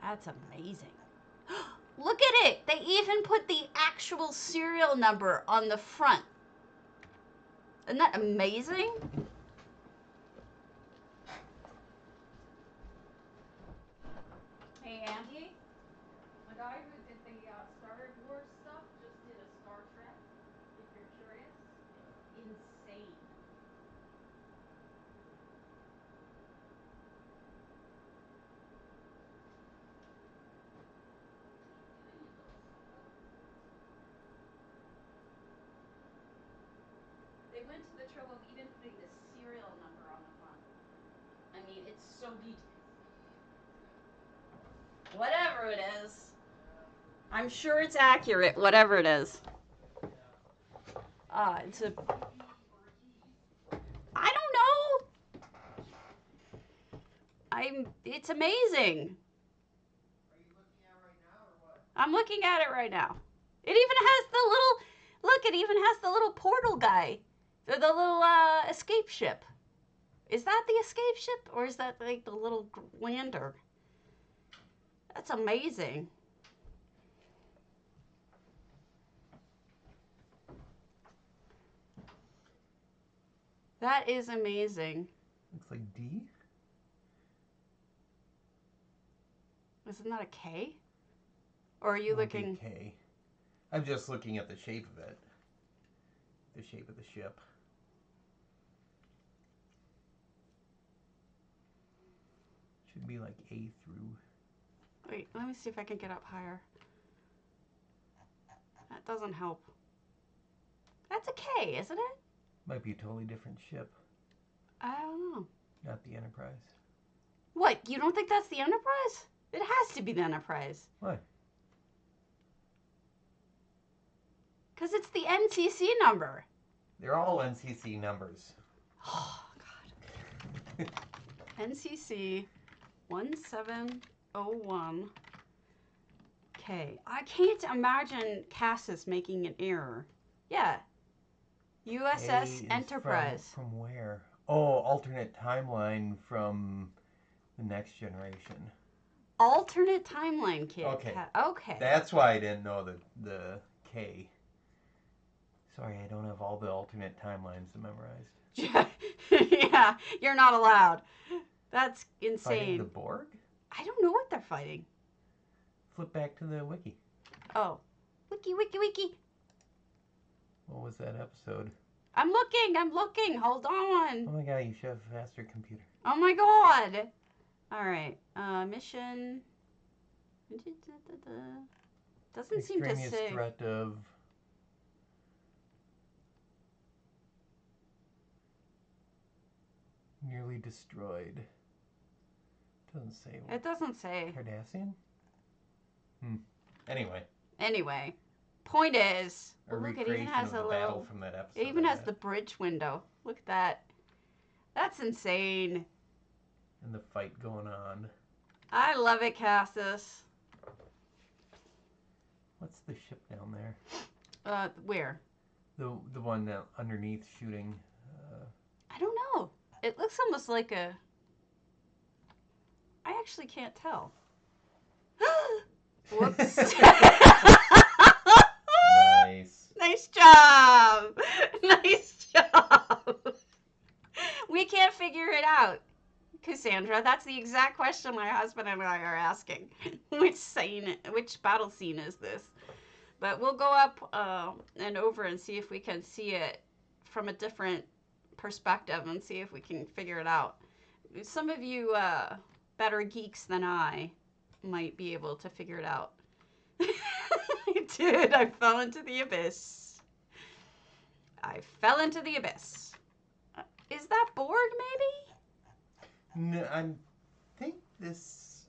That's amazing. Look at it! They even put the actual serial number on the front. Isn't that amazing? Hey, Andy. The guy who did the Star Wars stuff just did a Star Trek, if you're curious. It's insane. They went to the trouble of even putting the serial number on the front. I mean, it's so detailed. Whatever it is. I'm sure it's accurate, whatever it is. It's a... I don't know. It's amazing.
Are you looking at it right now or what?
I'm looking at it right now. It even has the little, look, it even has the little portal guy. The little escape ship. Is that the escape ship? Or is that like the little lander? That's amazing. That is amazing.
Looks like D.
Isn't that a K? Or are you looking...
K. I'm just looking at the shape of it. The shape of the ship. Should be like A through.
Wait, let me see if I can get up higher. That doesn't help. That's a K, isn't it?
Might be a totally different ship.
I don't know.
Not the Enterprise.
What, you don't think that's the Enterprise? It has to be the Enterprise.
Why?
Because it's the NCC number.
They're all NCC numbers.
Oh, God. NCC 1701 K. I can't imagine KSS making an error. Yeah. USS Enterprise.
From where? Oh, alternate timeline from the Next Generation.
Alternate timeline, kid.
Okay.
Okay.
That's why I didn't know the K. Sorry, I don't have all the alternate timelines memorized.
Yeah, you're not allowed. That's insane.
Fighting the Borg?
I don't know what they're fighting.
Flip back to the wiki.
Oh. Wiki.
What was that episode?
I'm looking. Hold on.
Oh my god, you should have a faster computer.
Oh my god. All right. Mission. Doesn't seem to
Extraneous
say.
threat of... nearly destroyed. Doesn't say.
It doesn't say.
Cardassian? Anyway.
Point is,
A
look, it even has a little.
from that episode,
It even has the bridge window. Look at that. That's insane.
And the fight going on.
I love it, KSS.
What's the ship down there?
Where?
The one that underneath shooting.
I don't know. It looks almost like a... I actually can't tell. Whoops.
Nice.
Nice job. Nice job. We can't figure it out, Cassandra. That's the exact question my husband and I are asking. Which battle scene is this? But we'll go up and over and see if we can see it from a different perspective and see if we can figure it out. Some of you better geeks than I might be able to figure it out. I did. I fell into the abyss. I fell into the abyss. Is that Borg, maybe?
No, I think this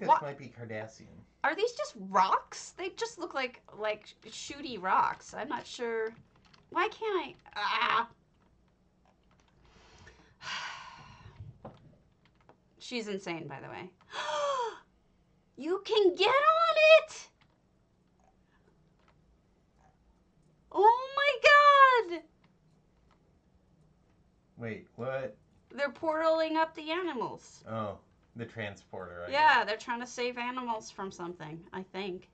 What?
might be Cardassian.
Are these just rocks? They just look like shooty rocks. I'm not sure. Why can't I? She's insane, by the way. You can get on it! Oh my god!
Wait, what?
They're portaling up the animals.
Oh, the transporter.
Yeah, they're trying to save animals from something, I think.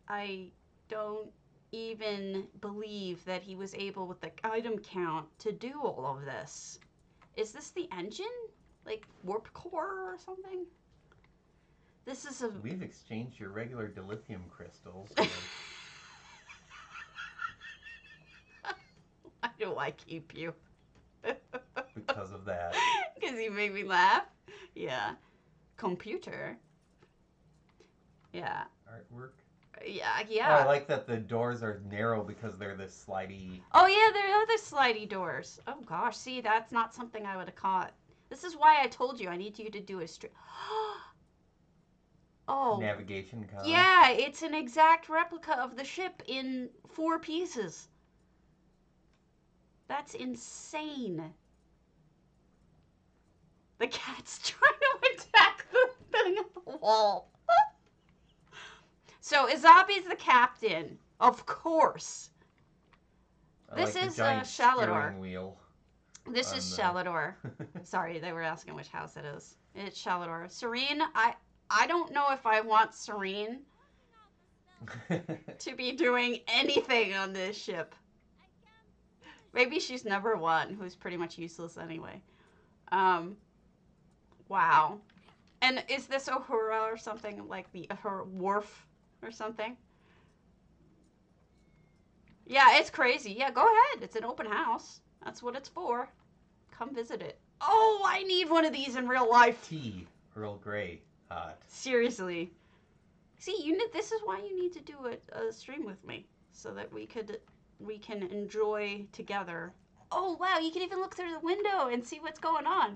I don't even believe that he was able, with the item count, to do all of this. Is this the engine? Like warp core or something? This is a...
We've exchanged your regular dilithium crystals.
Why do I keep you?
Because of that.
Because you made me laugh? Yeah. Computer. Yeah.
Artwork.
Yeah.
Oh, I like that the doors are narrow because they're this slidey.
Oh, yeah, there are the slidey doors. Oh, gosh. See, that's not something I would have caught. This is why I told you I need you to do a straight... Oh.
Navigation column.
Yeah, it's an exact replica of the ship in 4 pieces. That's insane. The cat's trying to attack the thing at the wall. So, Izabi's the captain, of course. This is Shalidor.
Wheel.
This is Shalidor. Sorry, they were asking which house it is. It's Shalidor. Serene, I don't know if I want Serene to be doing anything on this ship. Maybe she's number 1, who's pretty much useless anyway. Wow. And is this Uhura or something? Like her wharf or something? Yeah, it's crazy. Yeah, go ahead. It's an open house. That's what it's for. Come visit it. Oh, I need one of these in real life.
Tea, Earl Grey, hot.
Seriously. See, this is why you need to do a stream with me, so that we can enjoy together. Oh, wow, you can even look through the window and see what's going on.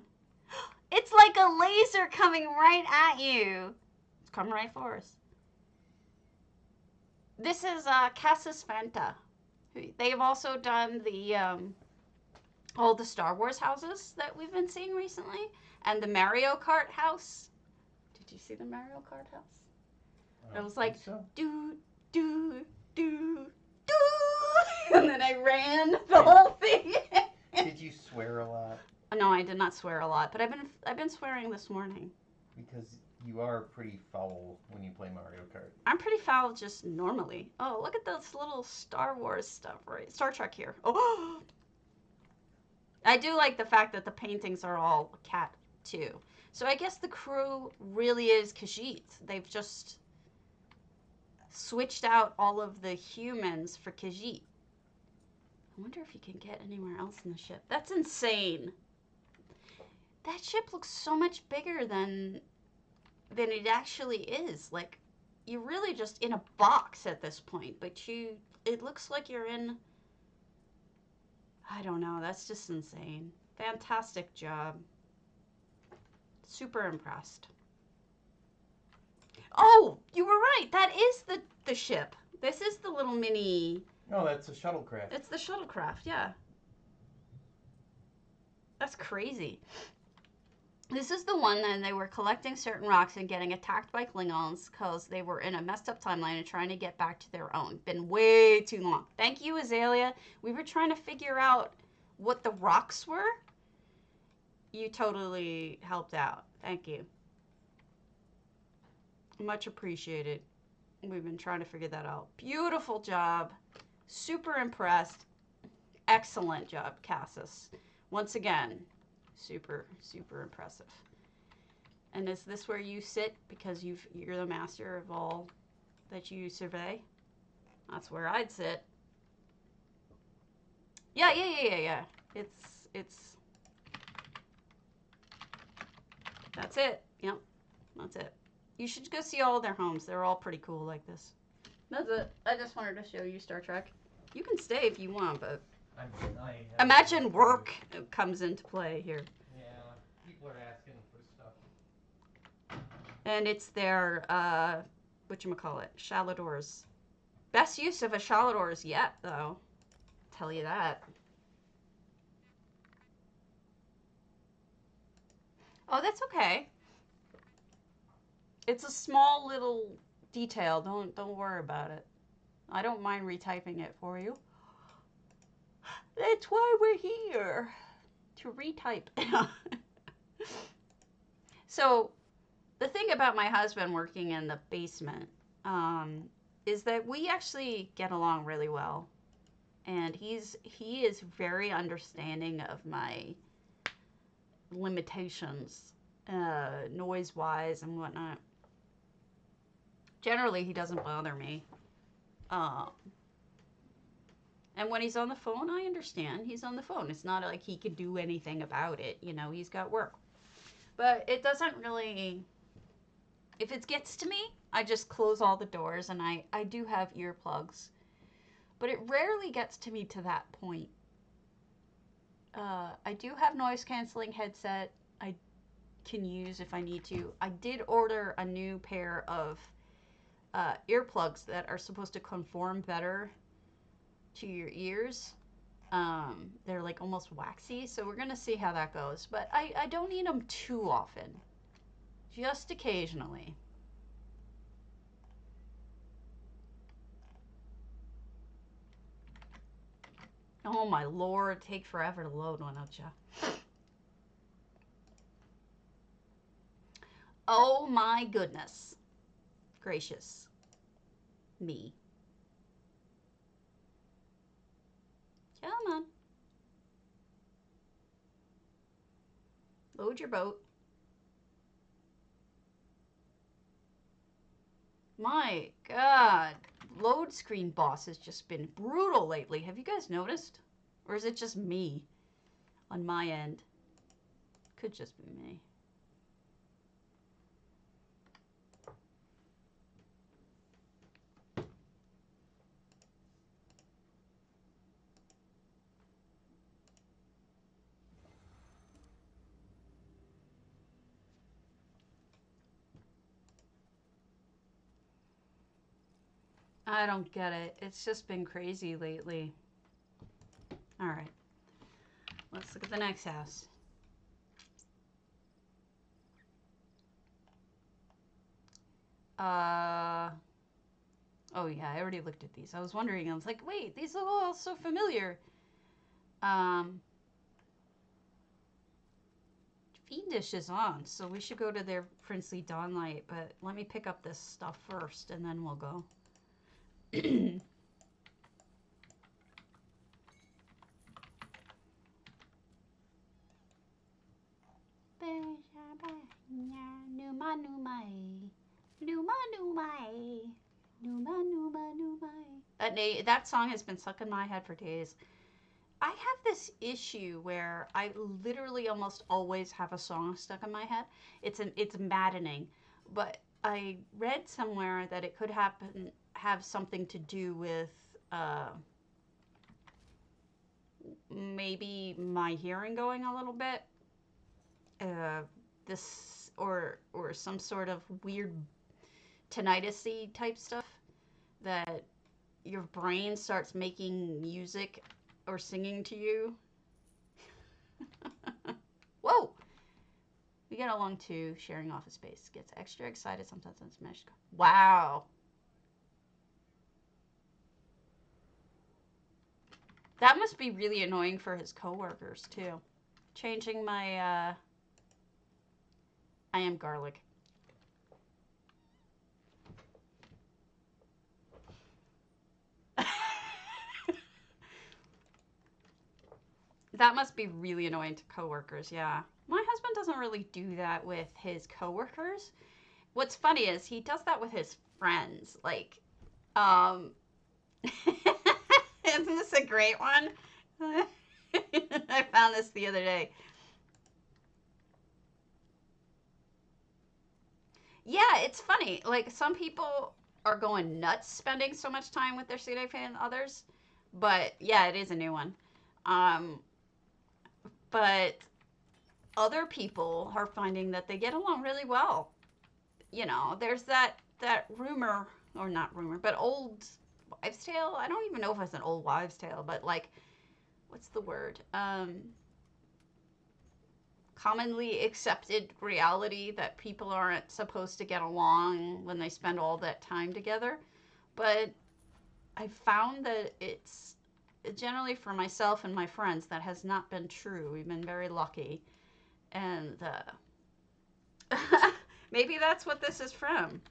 It's like a laser coming right at you. It's coming right for us. This is KSS Fanta. They've also done the all the Star Wars houses that we've been seeing recently, and the Mario Kart house. Did you see the Mario Kart house? It was like do do do do, and then I ran the whole thing.
Did you swear a lot?
No, I did not swear a lot, but I've been swearing this morning.
Because you are pretty foul when you play Mario Kart.
I'm pretty foul just normally. Oh, look at this little Star Wars stuff, right? Star Trek here. Oh, I do like the fact that the paintings are all cat too. So I guess the crew really is Khajiit. They've just switched out all of the humans for Khajiit. I wonder if you can get anywhere else in the ship. That's insane. That ship looks so much bigger than it actually is. Like, you're really just in a box at this point, but it looks like you're in, I don't know, that's just insane. Fantastic job. Super impressed. Oh, you were right. That is the ship. This is the little mini...
No, that's a shuttlecraft.
It's the shuttlecraft, yeah. That's crazy. This is the one that they were collecting certain rocks and getting attacked by Klingons because they were in a messed up timeline and trying to get back to their own. Been way too long. Thank you, Azalea. We were trying to figure out what the rocks were. You totally helped out. Thank you. Much appreciated. We've been trying to figure that out. Beautiful job. Super impressed. Excellent job, KSS. Once again, super, super impressive. And is this where you sit because you're the master of all that you survey? That's where I'd sit. Yeah. It's that's it. Yep. That's it. You should go see all their homes. They're all pretty cool like this. That's it. I just wanted to show you Star Trek. You can stay if you want, but imagine work comes into play here.
Yeah, people are asking for stuff.
And it's their, whatchamacallit, shalidors. Best use of a shalidors yet, though. Tell you that. Oh, that's okay. It's a small little detail. Don't worry about it. I don't mind retyping it for you. That's why we're here. To retype. So, the thing about my husband working in the basement is that we actually get along really well. And he is very understanding of my limitations, noise wise and whatnot. Generally, he doesn't bother me. Um, and when he's on the phone, I understand he's on the phone. It's not like he can do anything about it. You know, he's got work. But it doesn't really. If it gets to me, I just close all the doors, and I do have earplugs. But it rarely gets to me to that point. I do have noise canceling headset I can use if I need to. I did order a new pair of earplugs that are supposed to conform better to your ears. They're like almost waxy, so we're gonna see how that goes. But I don't need them too often, just occasionally. Oh my lord, take forever to load one, don't you? Oh my goodness gracious me. Come on. Load your boat. My god. Load screen boss has just been brutal lately. Have you guys noticed? Or is it just me on my end? Could just be me. I don't get it. It's just been crazy lately. Alright. Let's look at the next house. Oh yeah, I already looked at these. I was wondering, I was like, wait, these look all so familiar. Fiendish is on, so we should go to their princely dawnlight, but let me pick up this stuff first, and then we'll go. That song has been stuck in my head for days. I have this issue where I literally almost always have a song stuck in my head. It's maddening, but I read somewhere that it could have something to do with maybe my hearing going a little bit. This or some sort of weird tinnitus-y type stuff that your brain starts making music or singing to you. Whoa! We get along too, sharing office space. Gets extra excited sometimes when it's meshed. Wow. That must be really annoying for his coworkers too. Changing my I am garlic. That must be really annoying to coworkers, yeah. My husband doesn't really do that with his coworkers. What's funny is he does that with his friends. Like, isn't this a great one? I found this the other day. Yeah, it's funny. Like, some people are going nuts spending so much time with their significant others. But, yeah, it is a new one. But other people are finding that they get along really well. You know, there's that rumor, or not rumor, but old wives' tale. I don't even know if it's an old wives' tale, but like, what's the word? commonly accepted reality that people aren't supposed to get along when they spend all that time together. But I found that it's generally for myself and my friends that has not been true. We've been very lucky. And maybe that's what this is from.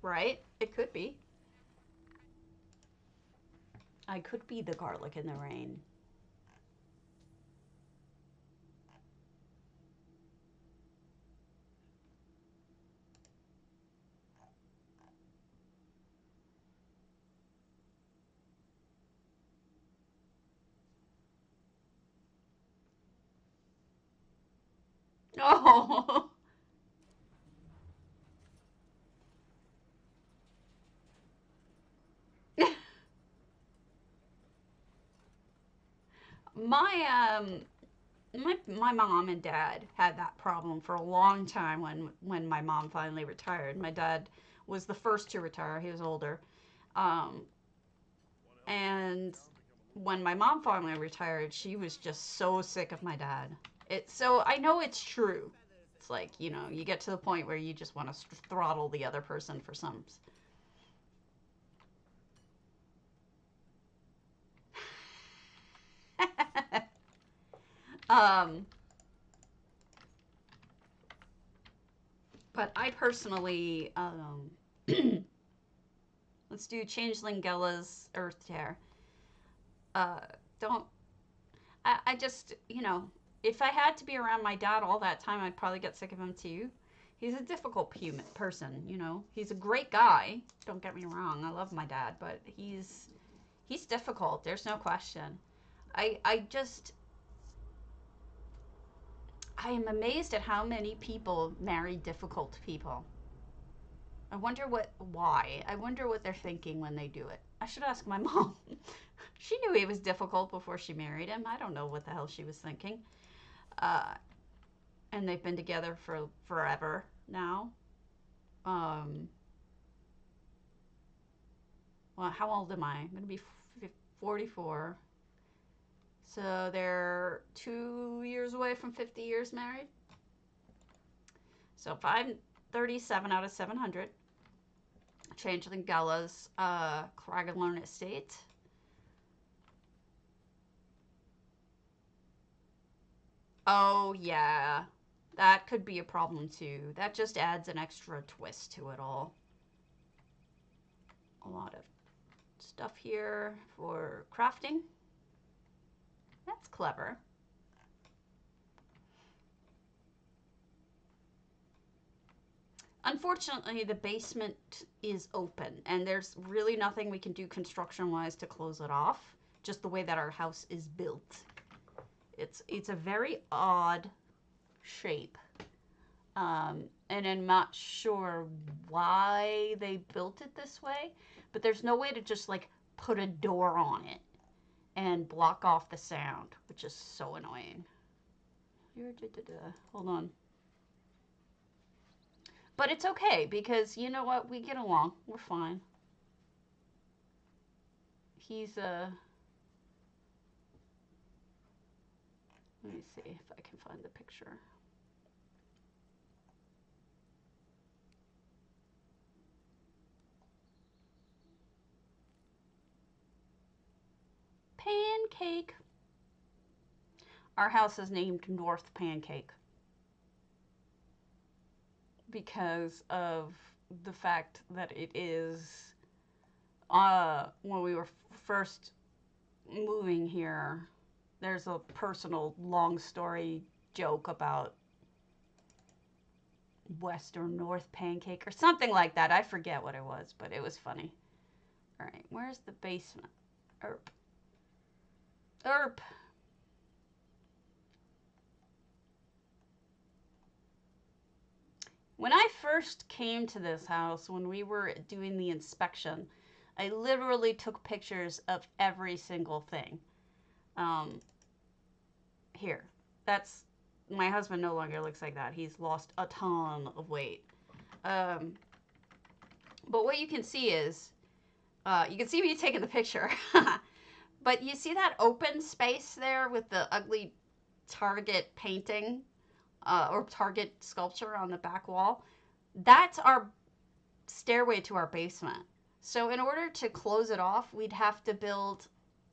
Right? It could be. I could be the garlic in the rain. Oh. my my mom and dad had that problem for a long time when my mom finally retired. My dad was the first to retire. He was older. Um, and when my mom finally retired, she was just so sick of my dad. So I know it's true. It's like, you know, you get to the point where you just want to throttle the other person for some. um, but I personally, let's do changelingella's earthtear. Don't, I just, you know, if I had to be around my dad all that time, I'd probably get sick of him too. He's a difficult human person, you know. He's a great guy. Don't get me wrong. I love my dad, but he's difficult. There's no question. I just, I am amazed at how many people marry difficult people. I wonder why. I wonder what they're thinking when they do it. I should ask my mom. She knew he was difficult before she married him. I don't know what the hell she was thinking. Uh, and they've been together for forever now. Well, how old am I? I'm going to be 44. So they're 2 years away from 50 years married. So if I'm 37 out of 700, Changelingella's Cragalone Estate. Oh, yeah. That could be a problem, too. That just adds an extra twist to it all. A lot of stuff here for crafting. That's clever. Unfortunately, the basement is open, and there's really nothing we can do construction-wise to close it off, just the way that our house is built. It's a very odd shape, and I'm not sure why they built it this way, but there's no way to just like put a door on it and block off the sound, which is so annoying. Hold on. But it's okay because you know what? We get along. We're fine. He's let me see if I can find the picture. Pancake. Our house is named North Pancake because of the fact that it is, when we were first moving here, there's a personal long story joke about West or North Pancake or something like that. I forget what it was, but it was funny. All right, where's the basement? Erp. Erp. When I first came to this house, when we were doing the inspection, I literally took pictures of every single thing. Here, that's, my husband no longer looks like that. He's lost a ton of weight. But what you can see is, you can see me taking the picture. But you see that open space there with the ugly target painting or target sculpture on the back wall. That's our stairway to our basement. So in order to close it off, we'd have to build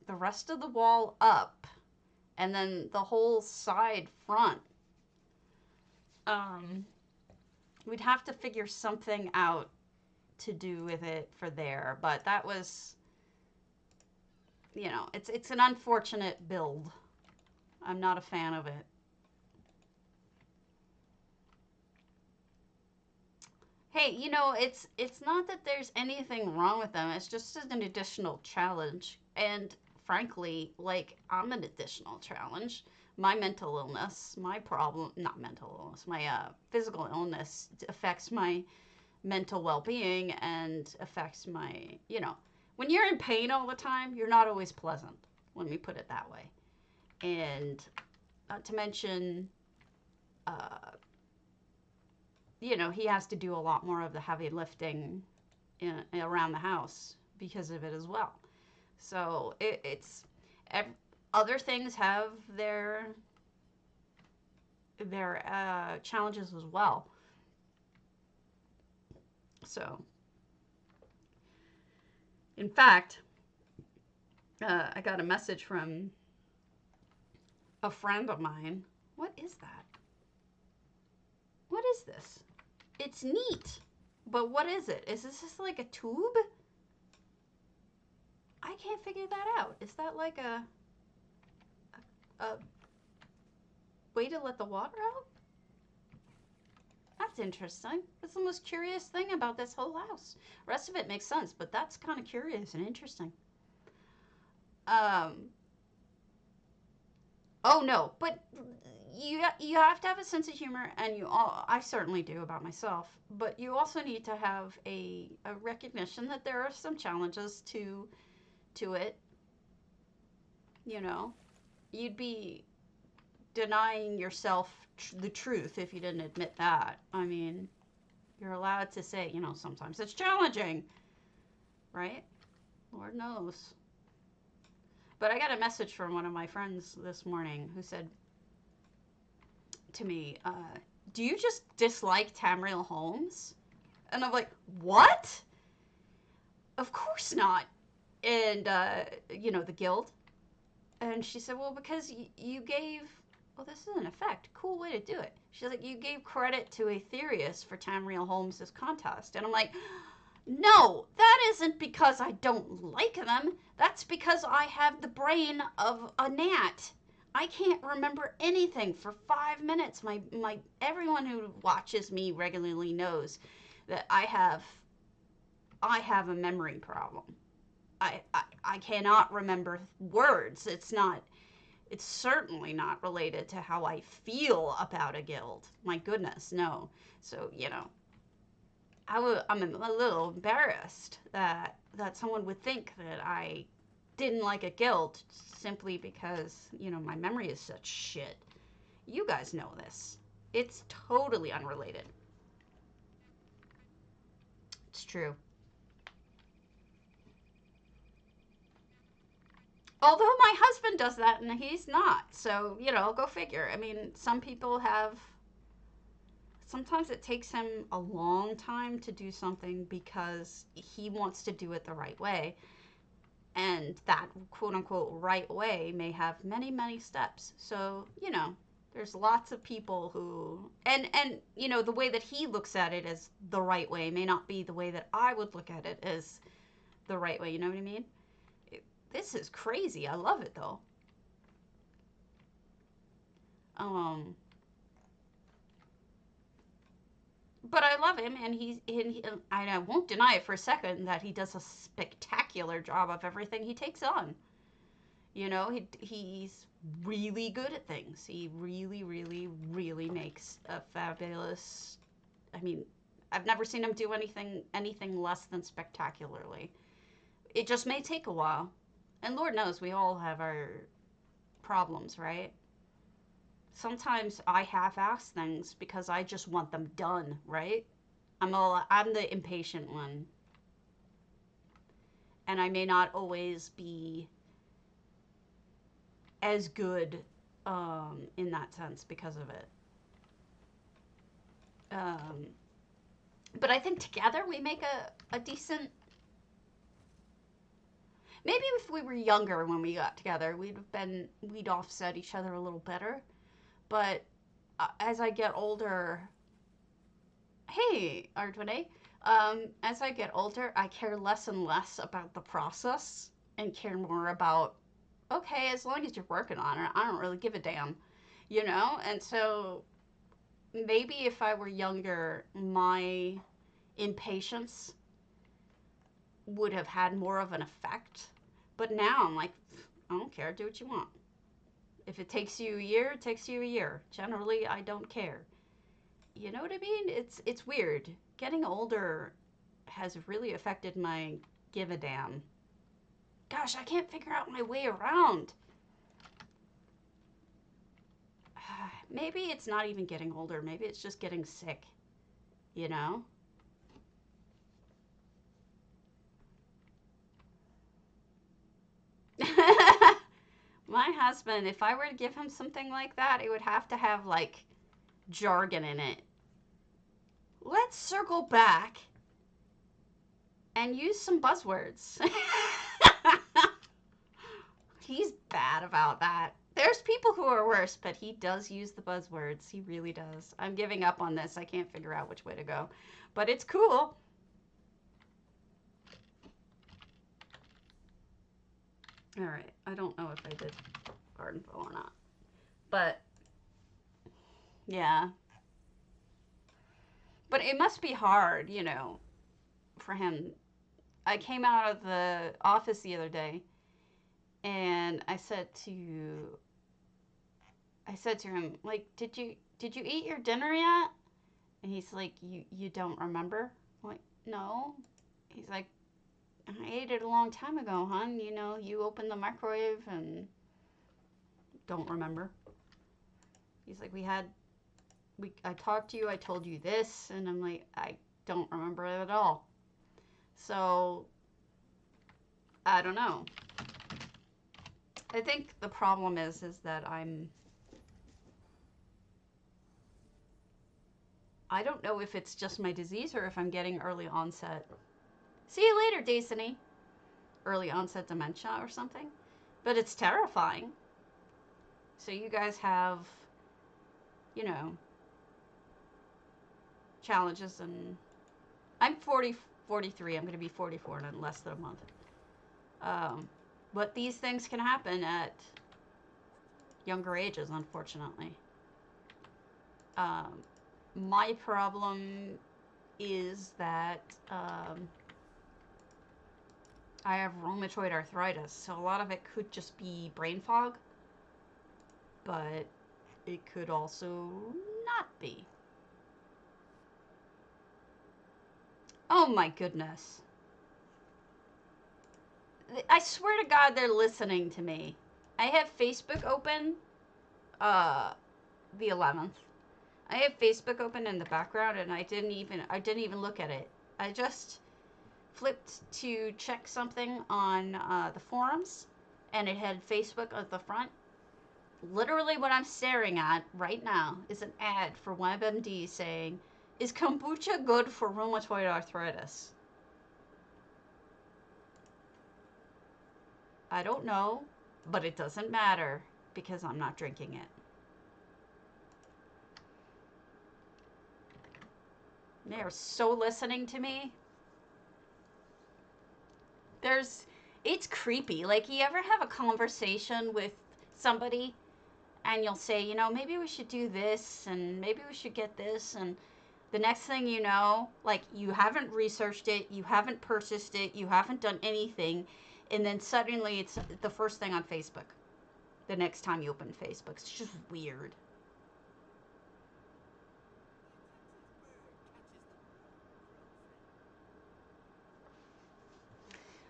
the rest of the wall up and then the whole side front. We'd have to figure something out to do with it for there, but that was, you know, it's an unfortunate build. I'm not a fan of it. Hey, you know, it's not that there's anything wrong with them. It's just an additional challenge. And frankly, like, I'm an additional challenge. My mental illness, my problem, not mental illness, my physical illness affects my mental well-being and affects my, you know, when you're in pain all the time, you're not always pleasant. Let me put it that way. And not to mention, you know, he has to do a lot more of the heavy lifting around the house because of it as well. So it's other things have their challenges as well. So, in fact, I got a message from a friend of mine. What is that? What is this? It's neat, but what is it? Is this just like a tube? I can't figure that out. Is that like a way to let the water out? That's interesting. That's the most curious thing about this whole house. The rest of it makes sense, but that's kind of curious and interesting. Oh no, but you have to have a sense of humor, and I certainly do about myself, but you also need to have a recognition that there are some challenges to it. You know, you'd be denying yourself the truth if you didn't admit that. I mean, you're allowed to say, you know, sometimes it's challenging, right? Lord knows. But I got a message from one of my friends this morning who said to me, do you just dislike Tamriel Holmes? And I'm like, what? Of course not. And, you know, the guild. And she said, well, because you gave, well, this is an effect. Cool way to do it. She's like, you gave credit to Aetherius for Tamriel Holmes' contest. And I'm like, no, that isn't because I don't like them. That's because I have the brain of a gnat. I can't remember anything for 5 minutes. My everyone who watches me regularly knows that I have a memory problem. I cannot remember words. It's certainly not related to how I feel about a guild. My goodness, no. So, you know, I'm a little embarrassed that someone would think that I didn't like a guild simply because, you know, my memory is such shit. You guys know this. It's totally unrelated. It's true. Although my husband does that and he's not. So, you know, go figure. I mean, some people have... Sometimes it takes him a long time to do something because he wants to do it the right way. And that quote-unquote right way may have many, many steps. So, you know, there's lots of people who... And you know, the way that he looks at it as the right way may not be the way that I would look at it as the right way. You know what I mean? This is crazy. I love it, though. But I love him, and I won't deny it for a second that he does a spectacular job of everything he takes on. You know, he's really good at things. He really, really, really makes a fabulous... I mean, I've never seen him do anything less than spectacularly. It just may take a while. And Lord knows we all have our problems, right? Sometimes I half-ass things because I just want them done, right? I'm the impatient one. And I may not always be as good in that sense because of it. But I think together we make a decent. Maybe if we were younger when we got together, we'd offset each other a little better. But as I get older, hey, Artwane, as I get older, I care less and less about the process and care more about, okay, as long as you're working on it, I don't really give a damn, you know? And so maybe if I were younger, my impatience would have had more of an effect. But now I'm like, I don't care, do what you want. If it takes you a year, it takes you a year. Generally, I don't care. You know what I mean? It's weird. Getting older has really affected my give a damn. Gosh, I can't figure out my way around. Maybe it's not even getting older. Maybe it's just getting sick. You know? My husband, if I were to give him something like that, it would have to have, like, jargon in it. Let's circle back and use some buzzwords. He's bad about that. There's people who are worse, but he does use the buzzwords. He really does. I'm giving up on this. I can't figure out which way to go. But it's cool. All right. I don't know if I did garden info or not. But, yeah. But it must be hard, you know, for him. I came out of the office the other day, and I said to him, like, did you eat your dinner yet? And he's like, you don't remember? I'm like, no. He's like, I ate it a long time ago, hon. You know, you opened the microwave and don't remember. He's like, I talked to you, I told you this, and I'm like, I don't remember it at all. So, I don't know. I think the problem is that I don't know if it's just my disease or if I'm getting early onset. See you later, Destiny. Early onset dementia or something. But it's terrifying. So you guys have, you know, challenges, and I'm 43. I'm going to be 44 in less than a month. But these things can happen at younger ages, unfortunately. My problem is that I have rheumatoid arthritis, so a lot of it could just be brain fog, but it could also not be. Oh my goodness. I swear to God they're listening to me. I have Facebook open, the 11th. I have Facebook open in the background, and I didn't even look at it. I just flipped to check something on the forums, and it had Facebook at the front. Literally what I'm staring at right now is an ad for WebMD saying, is kombucha good for rheumatoid arthritis? I don't know, but it doesn't matter because I'm not drinking it. They are so listening to me. It's creepy. Like, you ever have a conversation with somebody and you'll say, you know, maybe we should do this and maybe we should get this, and the next thing you know, like, you haven't researched it, you haven't purchased it, you haven't done anything, and then suddenly it's the first thing on Facebook the next time you open Facebook. It's just weird.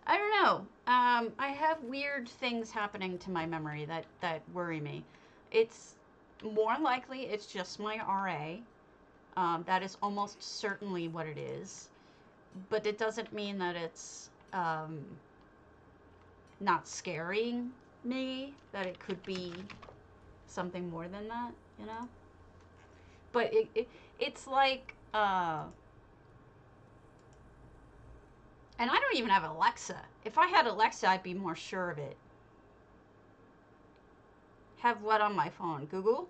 I don't know. I have weird things happening to my memory that worry me. It's more likely it's just my RA. That is almost certainly what it is. But it doesn't mean that it's not scaring me, that it could be something more than that, you know? But it's like, and I don't even have Alexa. If I had Alexa, I'd be more sure of it. Have what on my phone? Google?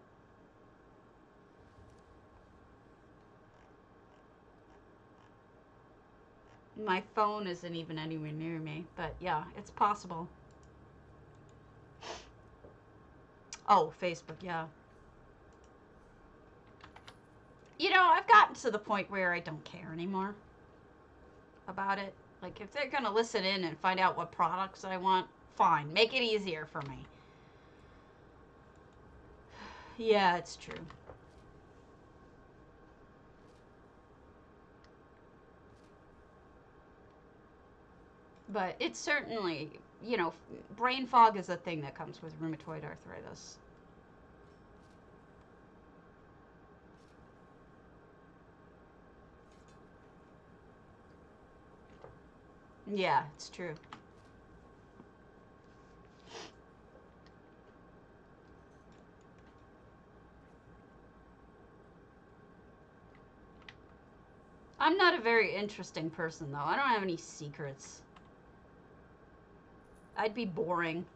My phone isn't even anywhere near me, but yeah, it's possible. Oh, Facebook, yeah. You know, I've gotten to the point where I don't care anymore about it. Like, if they're going to listen in and find out what products I want, fine. Make it easier for me. Yeah, it's true. But it's certainly, you know, brain fog is a thing that comes with rheumatoid arthritis. Yeah, it's true. I'm not a very interesting person, though. I don't have any secrets. I'd be boring.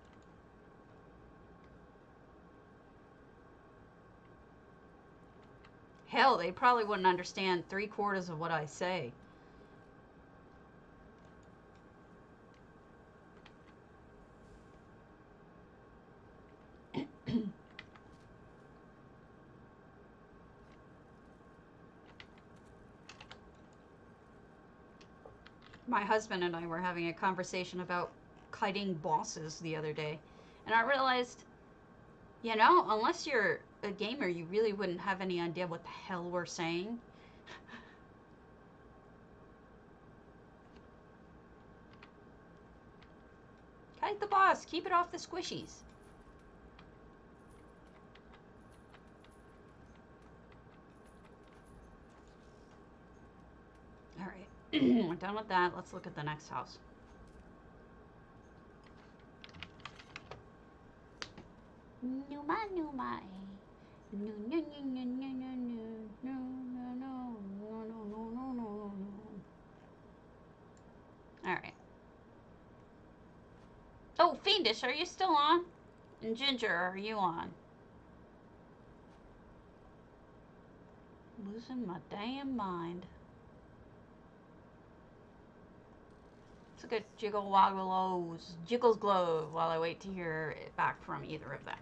Hell, they probably wouldn't understand 3/4 of what I say. My husband and I were having a conversation about kiting bosses the other day, and I realized, you know, unless you're a gamer, you really wouldn't have any idea what the hell we're saying. Kite the boss, keep it off the squishies. All right, we're done with that. Let's look at the next house. Numa, numa, no, no, no, no, no, no, no, no, no, no, no, no, no. All right. Oh, Fiendish, are you still on? And Ginger, are you on? Losing my damn mind. It's a good jiggle woggles, jiggles glove while I wait to hear it back from either of them.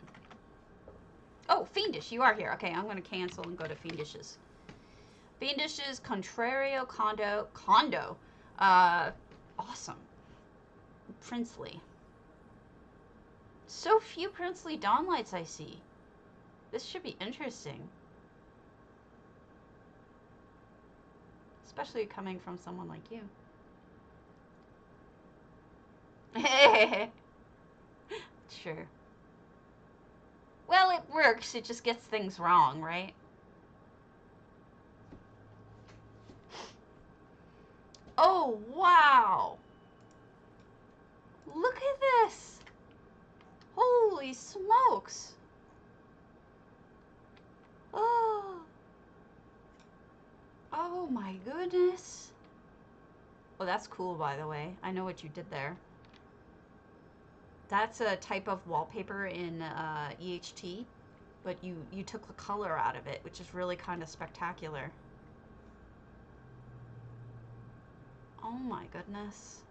Oh, Fiendish, you are here. Okay, I'm going to cancel and go to Fiendish's. Fiendish's Contraria Condo. Awesome. Princely. So few princely dawn lights I see. This should be interesting. Especially coming from someone like you. Sure. Well, it works. It just gets things wrong, right? Oh, wow. Look at this. Holy smokes. Oh. Oh my goodness. Oh, that's cool, by the way. I know what you did there. That's a type of wallpaper in EHT, but you took the color out of it, which is really kind of spectacular. Oh my goodness.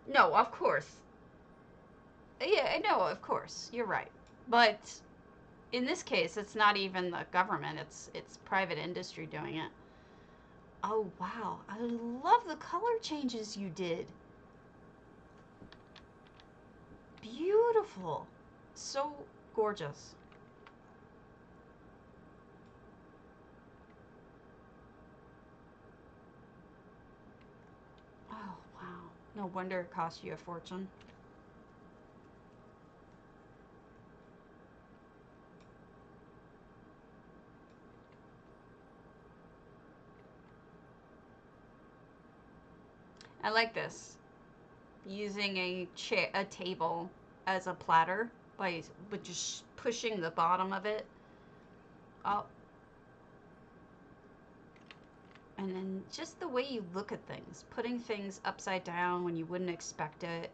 No, of course. Yeah, no, of course. You're right. But in this case, it's not even the government. It's private industry doing it. Oh, wow. I love the color changes you did. Beautiful. So gorgeous. Oh, wow. No wonder it cost you a fortune. I like this. Using a table as a platter by just pushing the bottom of it up. And then just the way you look at things, putting things upside down when you wouldn't expect it.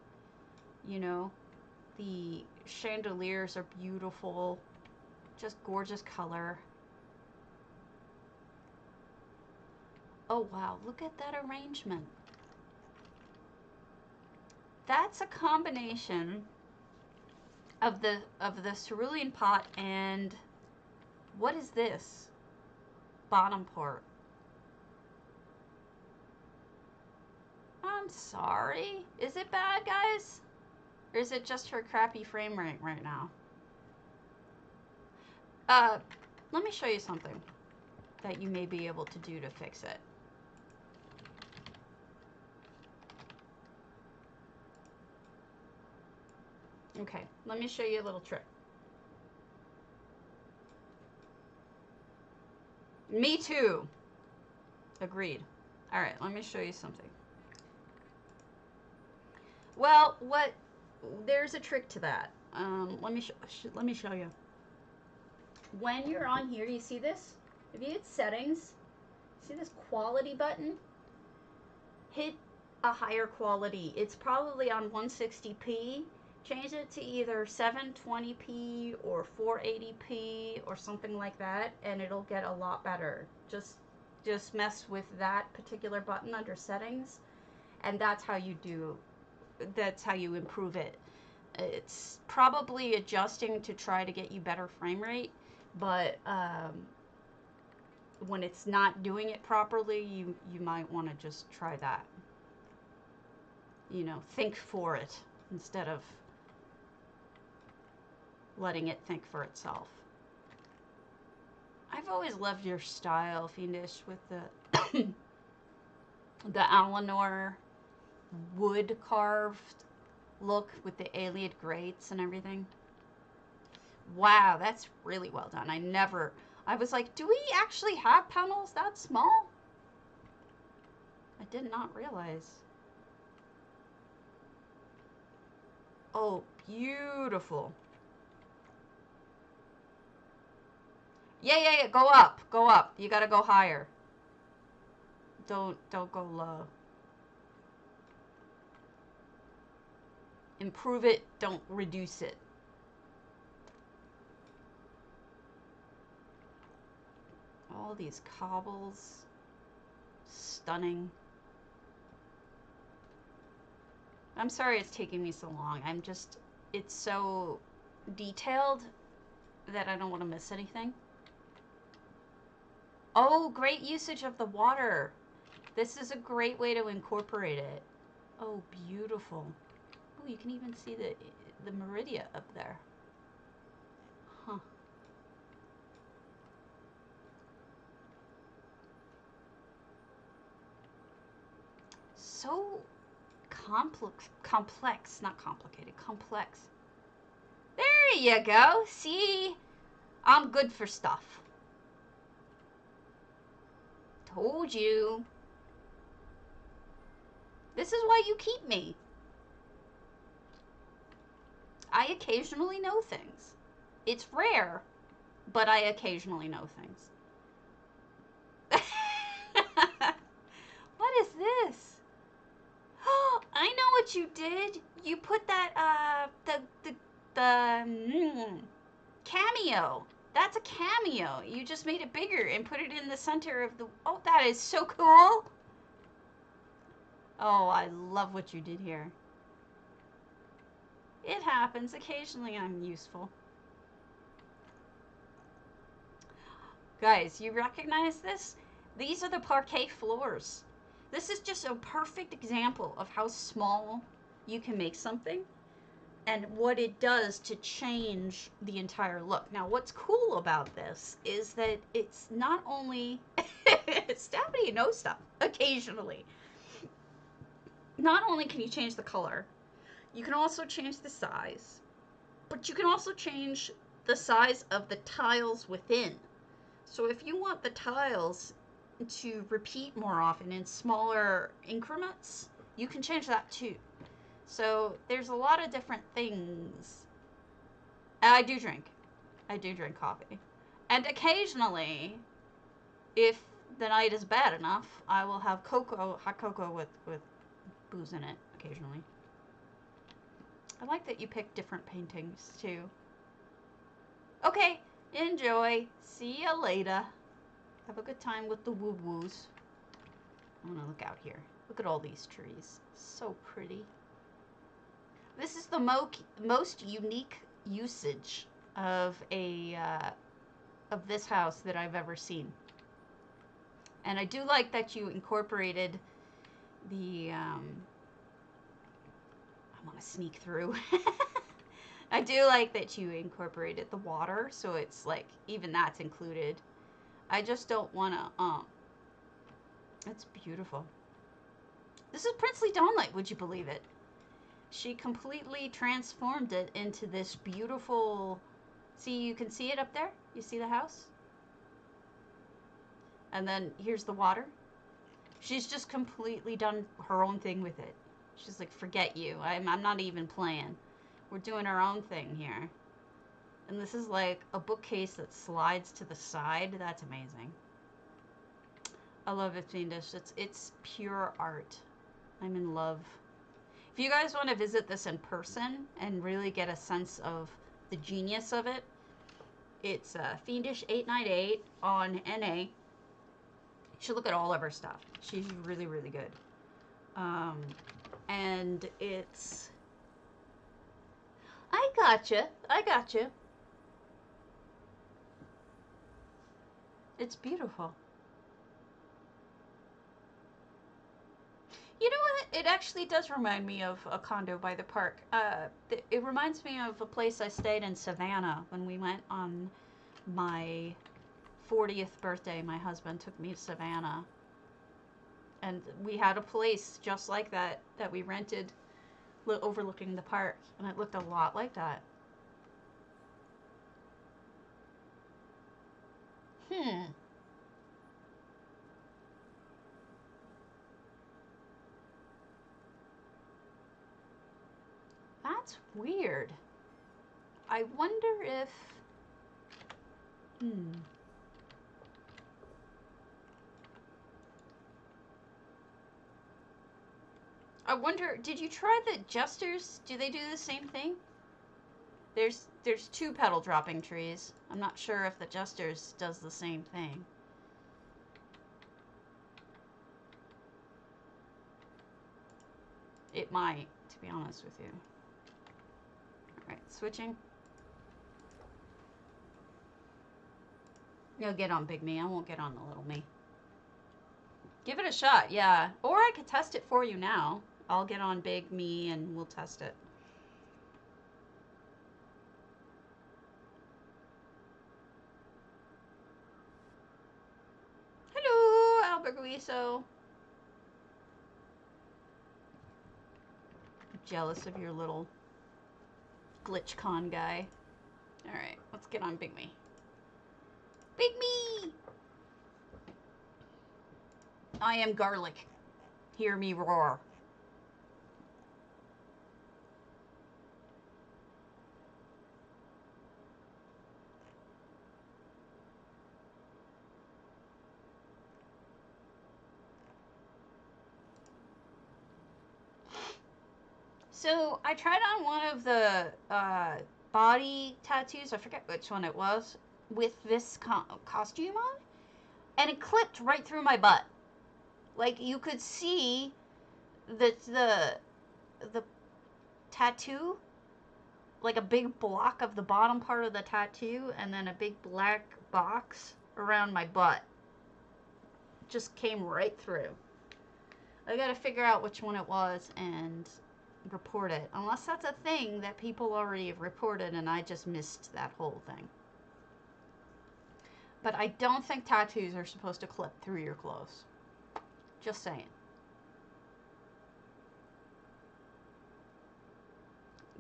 You know, the chandeliers are beautiful, just gorgeous color. Oh wow, look at that arrangement. That's a combination of the cerulean pot and what is this bottom part? I'm sorry. Is it bad, guys? Or is it just her crappy frame rate right now? Let me show you something that you may be able to do to fix it. Okay, let me show you a little trick. Me too. Agreed. All right, let me show you something. Well, there's a trick to that. Let me show you. When you're on here, you see this? If you hit settings, see this quality button? Hit a higher quality. It's probably on 160p. Change it to either 720p or 480p or something like that, and it'll get a lot better. Just mess with that particular button under settings, and that's how you improve it. It's probably adjusting to try to get you better frame rate, but when it's not doing it properly, you might want to just try that. You know, think for it instead of letting it think for itself. I've always loved your style, Fiendish, with the the Eleanor wood carved look with the Allied grates and everything. Wow, that's really well done. I was like, do we actually have panels that small? I did not realize. Oh, beautiful. Yeah, go up, go up. You gotta go higher. Don't go low. Improve it, don't reduce it. All these cobbles. Stunning. I'm sorry it's taking me so long. It's so detailed that I don't want to miss anything. Oh, great usage of the water. This is a great way to incorporate it. Oh, beautiful. Oh, you can even see the meridia up there. Huh. So complex, not complicated, complex. There you go. See, I'm good for stuff. Told you. This is why you keep me. I occasionally know things. It's rare, but I occasionally know things. What is this? Oh, I know what you did. You put that, cameo. That's a cameo. You just made it bigger and put it in the center of the... Oh, that is so cool. Oh, I love what you did here. It happens. Occasionally I'm useful. Guys, you recognize this? These are the parquet floors. This is just a perfect example of how small you can make something and what it does to change the entire look. Now, what's cool about this is that it's not only... Stephanie knows stuff, occasionally. Not only can you change the color, you can also change the size, but you can also change the size of the tiles within. So if you want the tiles to repeat more often in smaller increments, you can change that too. So there's a lot of different things. And I do drink coffee. And occasionally, if the night is bad enough, I will have hot cocoa with booze in it occasionally. I like that you pick different paintings too. Okay, enjoy. See ya later. Have a good time with the woo-woos. I'm gonna look out here. Look at all these trees. So pretty. This is the most unique usage of of this house that I've ever seen. And I do like that you incorporated the I want to sneak through. I do like that you incorporated the water, so it's like even that's included. I just don't want to it's beautiful. This is Princely Dawnlight, would you believe it? She completely transformed it into this beautiful... See, you can see it up there? You see the house? And then here's the water. She's just completely done her own thing with it. She's like, forget you. I'm not even playing. We're doing our own thing here. And this is like a bookcase that slides to the side. That's amazing. I love it, Fiendish. It's pure art. I'm in love. If you guys want to visit this in person and really get a sense of the genius of it, it's Fiendish898 on NA. You should look at all of her stuff. She's really, really good. And it's... I gotcha. It's beautiful. You know what? It actually does remind me of a condo by the park. It reminds me of a place I stayed in Savannah when we went on my 40th birthday. My husband took me to Savannah. And we had a place just like that we rented overlooking the park. And it looked a lot like that. That's weird. I wonder if... I wonder, did you try the Jesters? Do they do the same thing? There's 2 petal dropping trees. I'm not sure if the Jesters does the same thing. It might, to be honest with you. Alright, switching. You'll get on Big Me. I won't get on the Little Me. Give it a shot, yeah. Or I could test it for you now. I'll get on Big Me and we'll test it. Hello, Alberguiso. Jealous of your little GlitchCon guy. Alright, let's get on Big Me. Big Me! I am garlic. Hear me roar. So I tried on one of the body tattoos, I forget which one it was, with this costume on, and it clipped right through my butt. Like, you could see the tattoo, like a big block of the bottom part of the tattoo, and then a big black box around my butt. Just came right through. I gotta figure out which one it was and report it. Unless that's a thing that people already have reported and I just missed that whole thing. But I don't think tattoos are supposed to clip through your clothes. Just saying.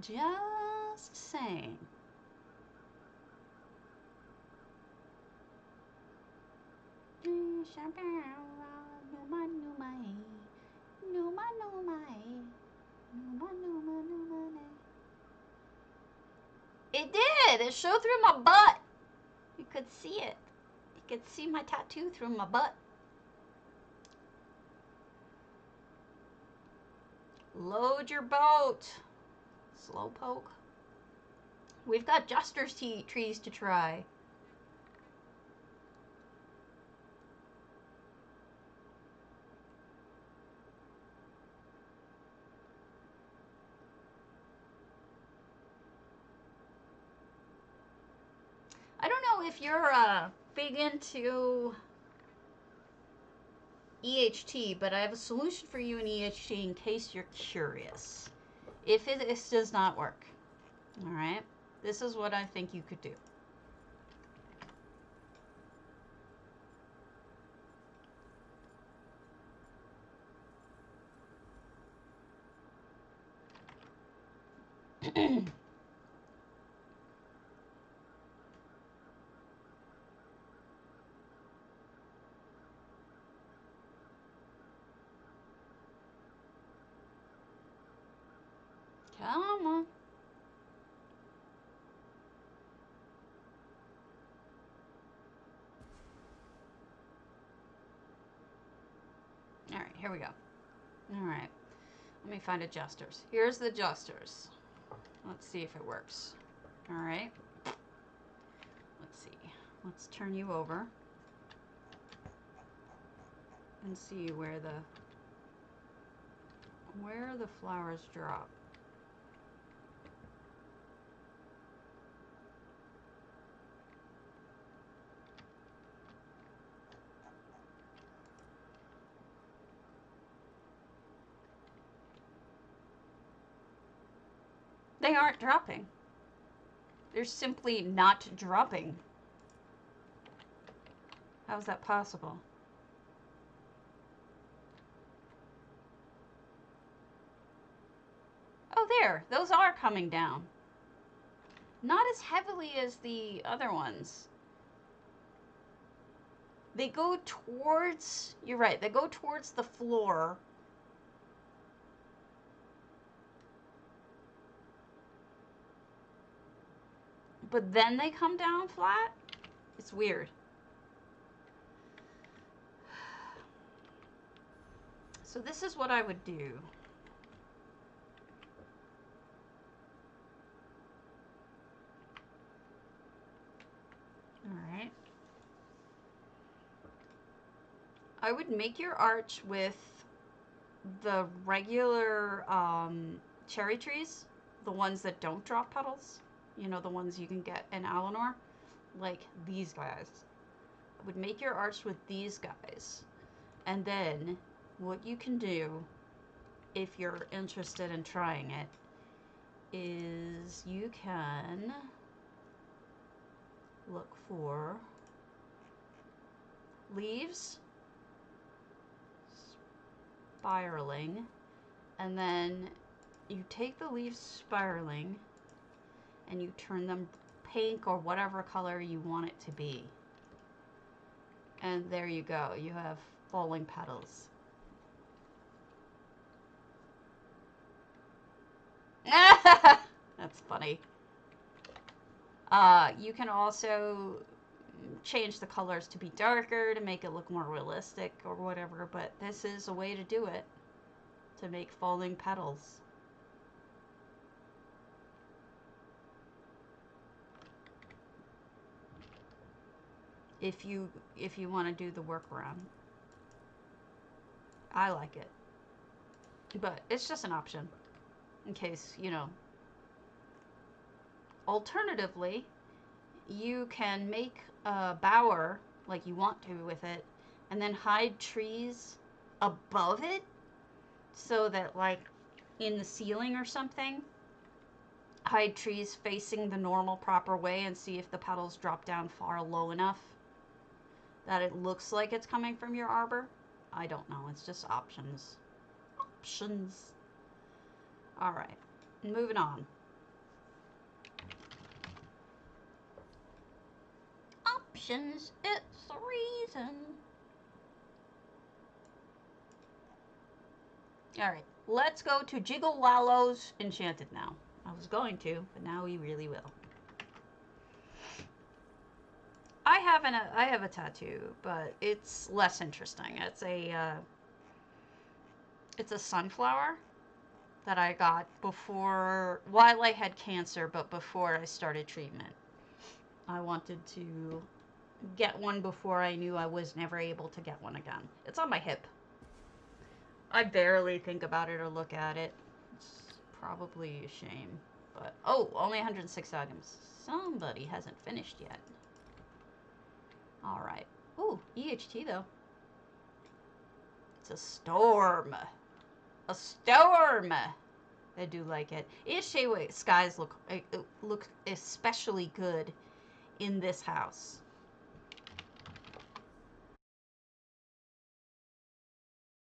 Just saying. Numa, numa, numa, numa, numa. It did! It showed through my butt! You could see it. You could see my tattoo through my butt. Load your boat. Slowpoke. We've got Jester's trees to try. I don't know if you're big into EHT, but I have a solution for you in EHT in case you're curious. If this does not work, all right, this is what I think you could do. Come on. All right, here we go. All right, let me find adjusters. Here's the adjusters. Let's see if it works. All right. Let's see. Let's turn you over and see where the flowers drop. They aren't dropping. They're simply not dropping. How's that possible? Oh, there. Those are coming down. Not as heavily as the other ones. They go towards, you're right, they go towards the floor. But then they come down flat? It's weird. So this is what I would do. All right. I would make your arch with the regular cherry trees, the ones that don't drop petals. You know, the ones you can get in Alinor, like these guys. I would make your arch with these guys. And then what you can do, if you're interested in trying it, is you can look for leaves spiraling, and then you take the leaves spiraling and you turn them pink or whatever color you want it to be. And there you go. You have falling petals. That's funny. You can also change the colors to be darker to make it look more realistic or whatever, but this is a way to do it, to make falling petals. If you want to do the workaround. I like it. But it's just an option. In case, you know. Alternatively, you can make a bower like you want to with it, and then hide trees above it, so that, like, in the ceiling or something, hide trees facing the normal proper way and see if the petals drop down far low enough that it looks like it's coming from your arbor. I don't know. It's just options. Options. All right. Moving on. Options. It's the reason. Alright, let's go to Jiggle Wallow's Enchanted now. I was going to, but now we really will. I have a tattoo, but it's less interesting. It's a sunflower that I got while I had cancer, but before I started treatment. I wanted to get one before I knew I was never able to get one again. It's on my hip. I barely think about it or look at it. It's probably a shame. But, oh, only 106 items. Somebody hasn't finished yet. Alright. Ooh, EHT though. It's a storm. A storm! I do like it. EHT skies look especially good in this house.